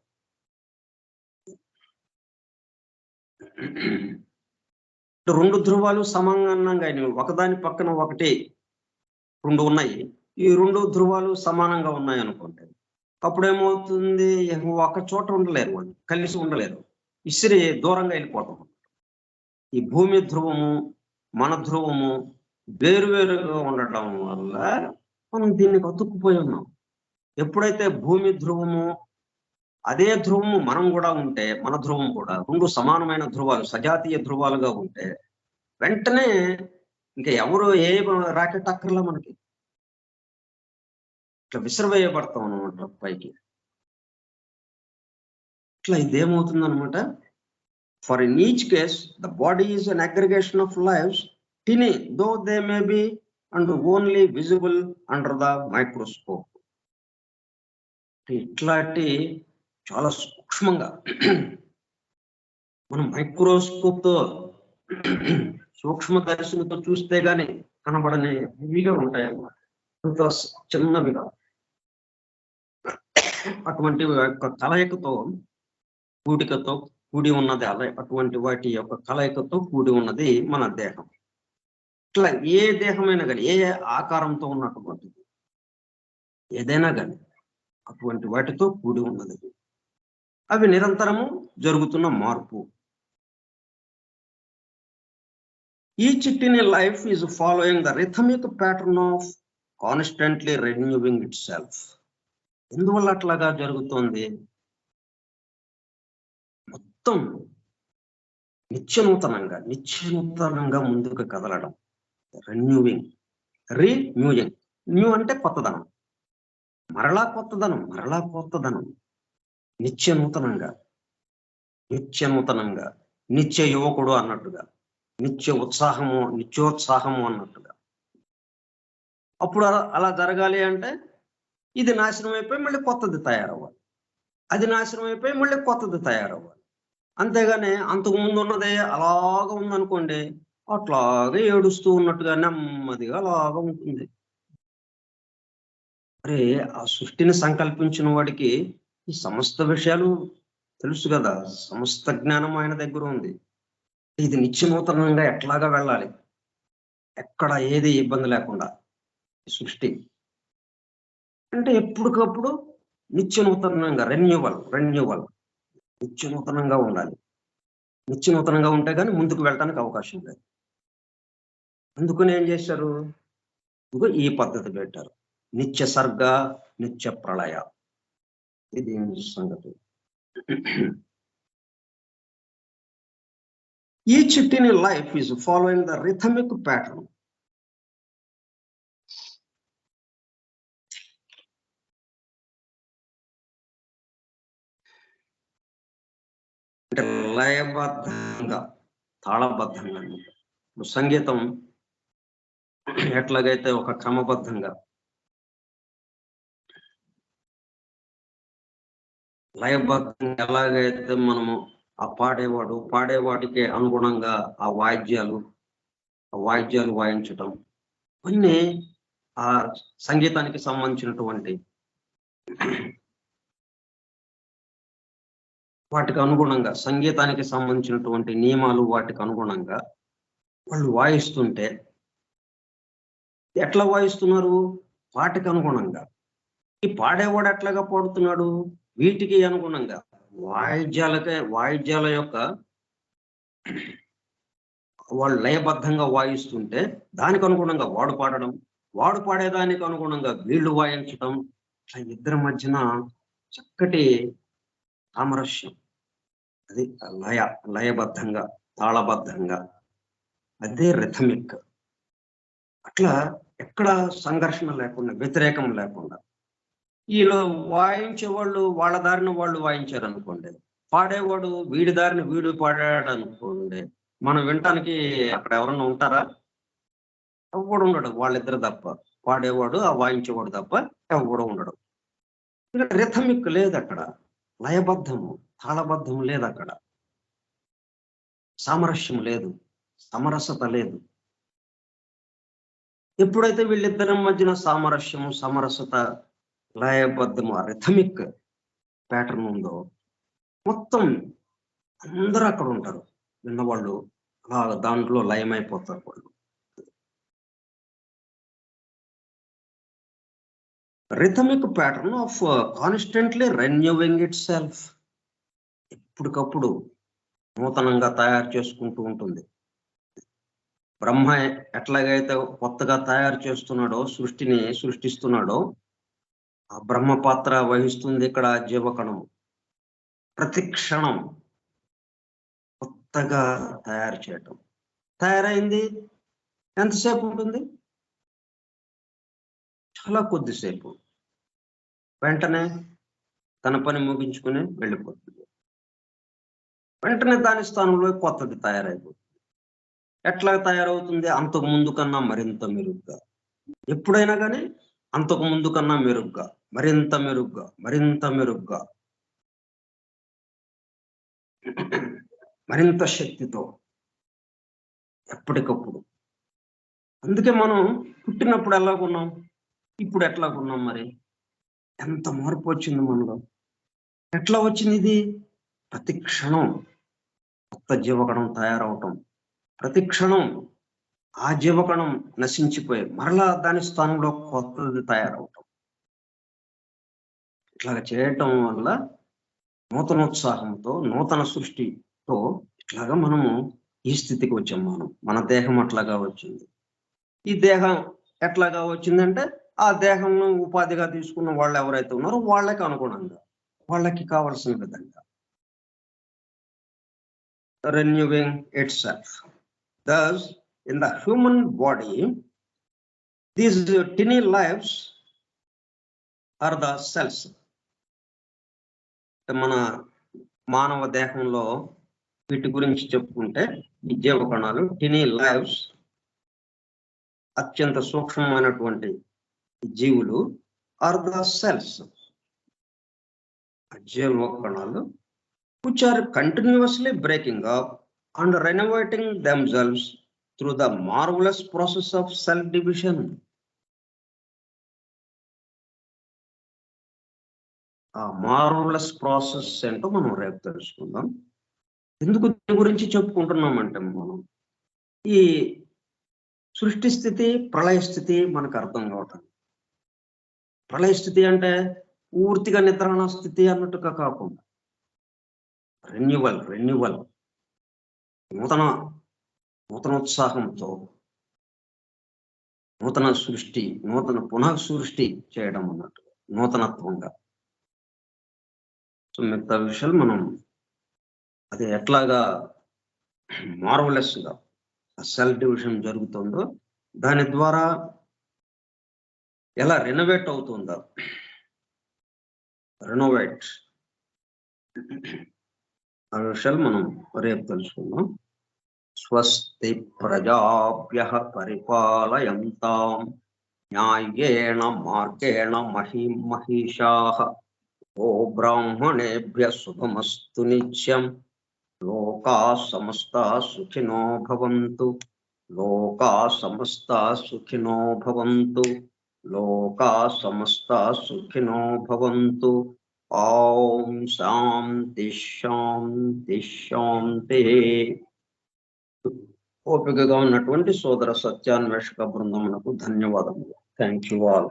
రెండు ధ్రువాలు సమానంగా ఒకదాని పక్కన ఒకటి రెండు ఉన్నాయి, ఈ రెండు ధ్రువాలు సమానంగా ఉన్నాయి అనుకోండి, అప్పుడేమవుతుంది? ఒక చోట ఉండలేరు, వాళ్ళు కలిసి ఉండలేరు, ఇసిరి దూరంగా వెళ్ళిపోతాం. ఈ భూమి ధ్రువము, మన ధ్రువము వేరువేరుగా ఉండటం వల్ల మనం దీనికి అతుక్కుపోయి ఉన్నాం. ఎప్పుడైతే భూమి ధ్రువము, అదే ధ్రువము మనం కూడా ఉంటే, మన ధ్రువం కూడా రెండు సమానమైన ధ్రువాలు, సజాతీయ ధ్రువాలుగా ఉంటే వెంటనే ఇంకా ఎవరు ఏ రాకెట్ అక్కర్లా మనకి, ఇట్లా విసిరవేయబడతాం అనమాట పైకి. ఇట్లా ఇదేమవుతుంది అనమాట. For in each case the body is an aggregation of lives tiny though they may be and only visible under the microscope. ఇట్లాంటి చాలా సూక్ష్మంగా మనం మైక్రోస్కోప్ తో సూక్ష్మదర్శినితో చూస్తే గాని కనబడని ఇవిగా ఉంటాయి అన్నమాట, అంత చిన్నవిగా. అటువంటి యొక్క కలయికతో కూడికతో కూడి ఉన్నది, అటువంటి వాటి యొక్క కలయికతో కూడి ఉన్నది మన దేహం. ఇట్లా ఏ దేహమైనా కానీ, ఏ ఆకారంతో ఉన్నటువంటిది ఏదైనా కానీ అటువంటి వాటితో కూడి ఉన్నది. అవి నిరంతరము జరుగుతున్న మార్పు. Each tiny life is following the rhythmic pattern of constantly renewing itself. ఎందువల్ల అట్లాగా జరుగుతోంది? మొత్తం నిత్యనూతనంగా ముందుకు కదలడం. రెన్యూవింగ్, రీన్యూయింగ్. న్యూ అంటే కొత్తదనం, మరలా కొత్తదనం. నిత్యనూతనంగా, నిత్య యువకుడు అన్నట్టుగా, నిత్యోత్సాహము అన్నట్టుగా. అప్పుడు అలా జరగాలి అంటే ఇది నాశనం అయిపోయి మళ్ళీ కొత్తది తయారవ్వాలి, అది నాశనం అయిపోయి మళ్ళీ కొత్తది తయారవ్వాలి. అంతేగాని అంతకుముందు ఉన్నదే అలాగా ఉందనుకోండి, అట్లాగే ఏడుస్తూ ఉన్నట్టుగా నెమ్మదిగా అలాగా ఉంటుంది. మరి ఆ సృష్టిని సంకల్పించిన వాడికి ఈ సమస్త విషయాలు తెలుసు కదా, సమస్త జ్ఞానం ఆయన దగ్గర ఉంది. ఇది నిత్యనూతనంగా ఎట్లాగా వెళ్ళాలి, ఎక్కడ ఏది ఇబ్బంది లేకుండా సృష్టి అంటే ఎప్పటికప్పుడు నిత్యనూతనంగా రెన్యూవల్ నిత్యనూతనంగా ఉండాలి. నిత్యనూతనంగా ఉంటే కానీ ముందుకు వెళ్ళడానికి అవకాశం లేదు. అందుకని ఏం చేశారు, ఈ పద్ధతి పెట్టారు. నిత్య సర్గ, నిత్య ప్రళయ. ఇది సంగతి. Each tiny life is following the rhythmic pattern. అంటే లయబద్ధంగా, తాళబద్ధంగా. సంగీతం ఎట్లాగైతే ఒక క్రమబద్ధంగా, లయబద్ధంగా ఎలాగైతే మనము ఆ పాడేవాడికి అనుగుణంగా ఆ వాయిద్యాలు వాయించటం, కొన్ని ఆ సంగీతానికి సంబంధించినటువంటి వాటికి అనుగుణంగా, సంగీతానికి సంబంధించినటువంటి నియమాలు వాటికి అనుగుణంగా వాళ్ళు వాయిస్తుంటే ఎట్లా వాయిస్తున్నారు, వాటికి అనుగుణంగా. ఈ పాడేవాడు ఎట్లాగా పాడుతున్నాడు, వీటికి అనుగుణంగా. వాయిద్యాల యొక్క వాళ్ళు లయబద్ధంగా వాయిస్తుంటే దానికి అనుగుణంగా వాడు పాడడం, వాడు పాడేదానికి అనుగుణంగా వీళ్ళు వాయించడం. ఇట్లా ఇద్దరి మధ్యన చక్కటి సామరస్యం. అది లయబద్ధంగా, తాళబద్ధంగా, అదే రిథమిక్. అట్లా ఎక్కడ సంఘర్షణ లేకుండా, వ్యతిరేకం లేకుండా. వీళ్ళు వాయించేవాళ్ళు వాళ్ళ దారిని వాళ్ళు వాయించారు అనుకోండి, పాడేవాడు వీడి దారిని వీడు పాడాడు అనుకోండి, మనం వినటానికి అక్కడ ఎవరన్నా ఉంటారా? ఎవడు ఉండడు, వాళ్ళిద్దరు తప్ప. పాడేవాడు ఆ వాయించేవాడు తప్ప ఎవడు ఉండడు. రిథమిక్ లేదు అక్కడ, లయబద్ధము, తాళబద్ధము లేదు అక్కడ, సామరస్యం లేదు, సమరసత లేదు. ఎప్పుడైతే వీళ్ళిద్దరి మధ్యన సామరస్యము, సమరసత, లయబద్ధము, రిథమిక్ ప్యాటర్న్ ఉందో మొత్తం అందరూ అక్కడ ఉంటారు. విన్నవాళ్ళు అలా దాంట్లో లయమైపోతారు వాళ్ళు. Rhythmic pattern of constantly రెన్యూవింగ్ it self. ఎప్పటికప్పుడు నూతనంగా తయారు చేసుకుంటూ ఉంటుంది. బ్రహ్మ ఎట్లాగైతే కొత్తగా తయారు చేస్తున్నాడో, సృష్టిని సృష్టిస్తున్నాడో, ఆ బ్రహ్మ పాత్ర వహిస్తుంది ఇక్కడ జీవకణం. ప్రతి క్షణం కొత్తగా తయారు చేయటం. తయారైంది ఎంతసేపు ఉంటుంది, చాలా కొద్దిసేపు, వెంటనే తన పని ముగించుకుని వెళ్ళిపోతుంది. వెంటనే దాని స్థానంలో కొత్తది తయారైపోతుంది. ఎట్లా తయారవుతుంది, అంతకు ముందు కన్నా మరింత మెరుగ్గా. ఎప్పుడైనా కానీ అంతకు ముందు కన్నా మెరుగ్గా, మరింత మెరుగ్గా, మరింత శక్తితో ఎప్పటికప్పుడు. అందుకే మనం పుట్టినప్పుడు ఎలాగున్నాం, ఇప్పుడు ఎట్లాగున్నాం, మరి ఎంత మార్పు వచ్చింది మనలో. ఎట్లా వచ్చింది ఇది? ప్రతి క్షణం కొత్త జీవకణం తయారవటం, ప్రతి క్షణం ఆ జీవకణం నశించిపోయి మరలా దాని స్థానంలో కొత్తది తయారవటం. ఇట్లా చేయటం వల్ల నూతనోత్సాహంతో, నూతన సృష్టితో ఇట్లాగా మనము ఈ స్థితికి వచ్చాం. మన దేహం అట్లాగా వచ్చింది. ఈ దేహం ఎట్లాగా వచ్చిందంటే ఆ దేహంను ఉపాధిగా తీసుకున్న వాళ్ళు ఎవరైతే ఉన్నారో వాళ్ళకి అనుగుణంగా, వాళ్ళకి కావాల్సిన విధంగా renewing itself. Thus, in the human body, these tiny lives are the cells. మన మానవ దేహంలో వీటి గురించి చెప్పుకుంటే ఈ జీవకణాలు టినీ లైవ్స్, అత్యంత సూక్ష్మమైనటువంటి జీవులు ఆర్ ద సెల్స్, జీవకణాలు which are continuously breaking up and renovating themselves through the marvelous process of cell division. ఆ మార్వలస్ ప్రాసెస్ ఏంటో మనం రేపు తెలుసుకుందాం. ఎందుకు దీని గురించి చెప్పుకుంటున్నామంటే మనం ఈ సృష్టి స్థితి, ప్రళయ స్థితి మనకు అర్థం కావటం. ప్రళయ స్థితి అంటే పూర్తిగా నిద్రాణ స్థితి అన్నట్టుగా కాకుండా రెన్యువల్ నూతనోత్సాహంతో నూతన సృష్టి, పునః సృష్టి చేయడం అన్నట్టు, నూతనత్వంగా. సో మిగతా విషయాలు మనం అది ఎట్లాగా మార్వలెస్ గా సెల్ డివిజన్ జరుగుతుందో, దాని ద్వారా ఎలా రెనోవేట్ అవుతుందో, ఆ విషయాలు మనం రేపు తెలుసుకుందాం. స్వస్తి ప్రజాభ్యః పరిపాలయంతాం న్యాయేణ మార్గేణ మహీం మహిషాః. ఓ బ్రాహ్మణేభ్యః శుభమస్తు నిత్యం. లోకాః సమస్తాః సుఖినో భవంతు. లోకాః సమస్తాః సుఖినో భవంతు. లోకాః సమస్తాః సుఖినో భవంతు. ఓం శాంతి శాంతి శాంతి. ఓపికగా ఉన్నటువంటి సోదర సత్యాన్వేషక బృందమునకు ధన్యవాదములు. Thank you all.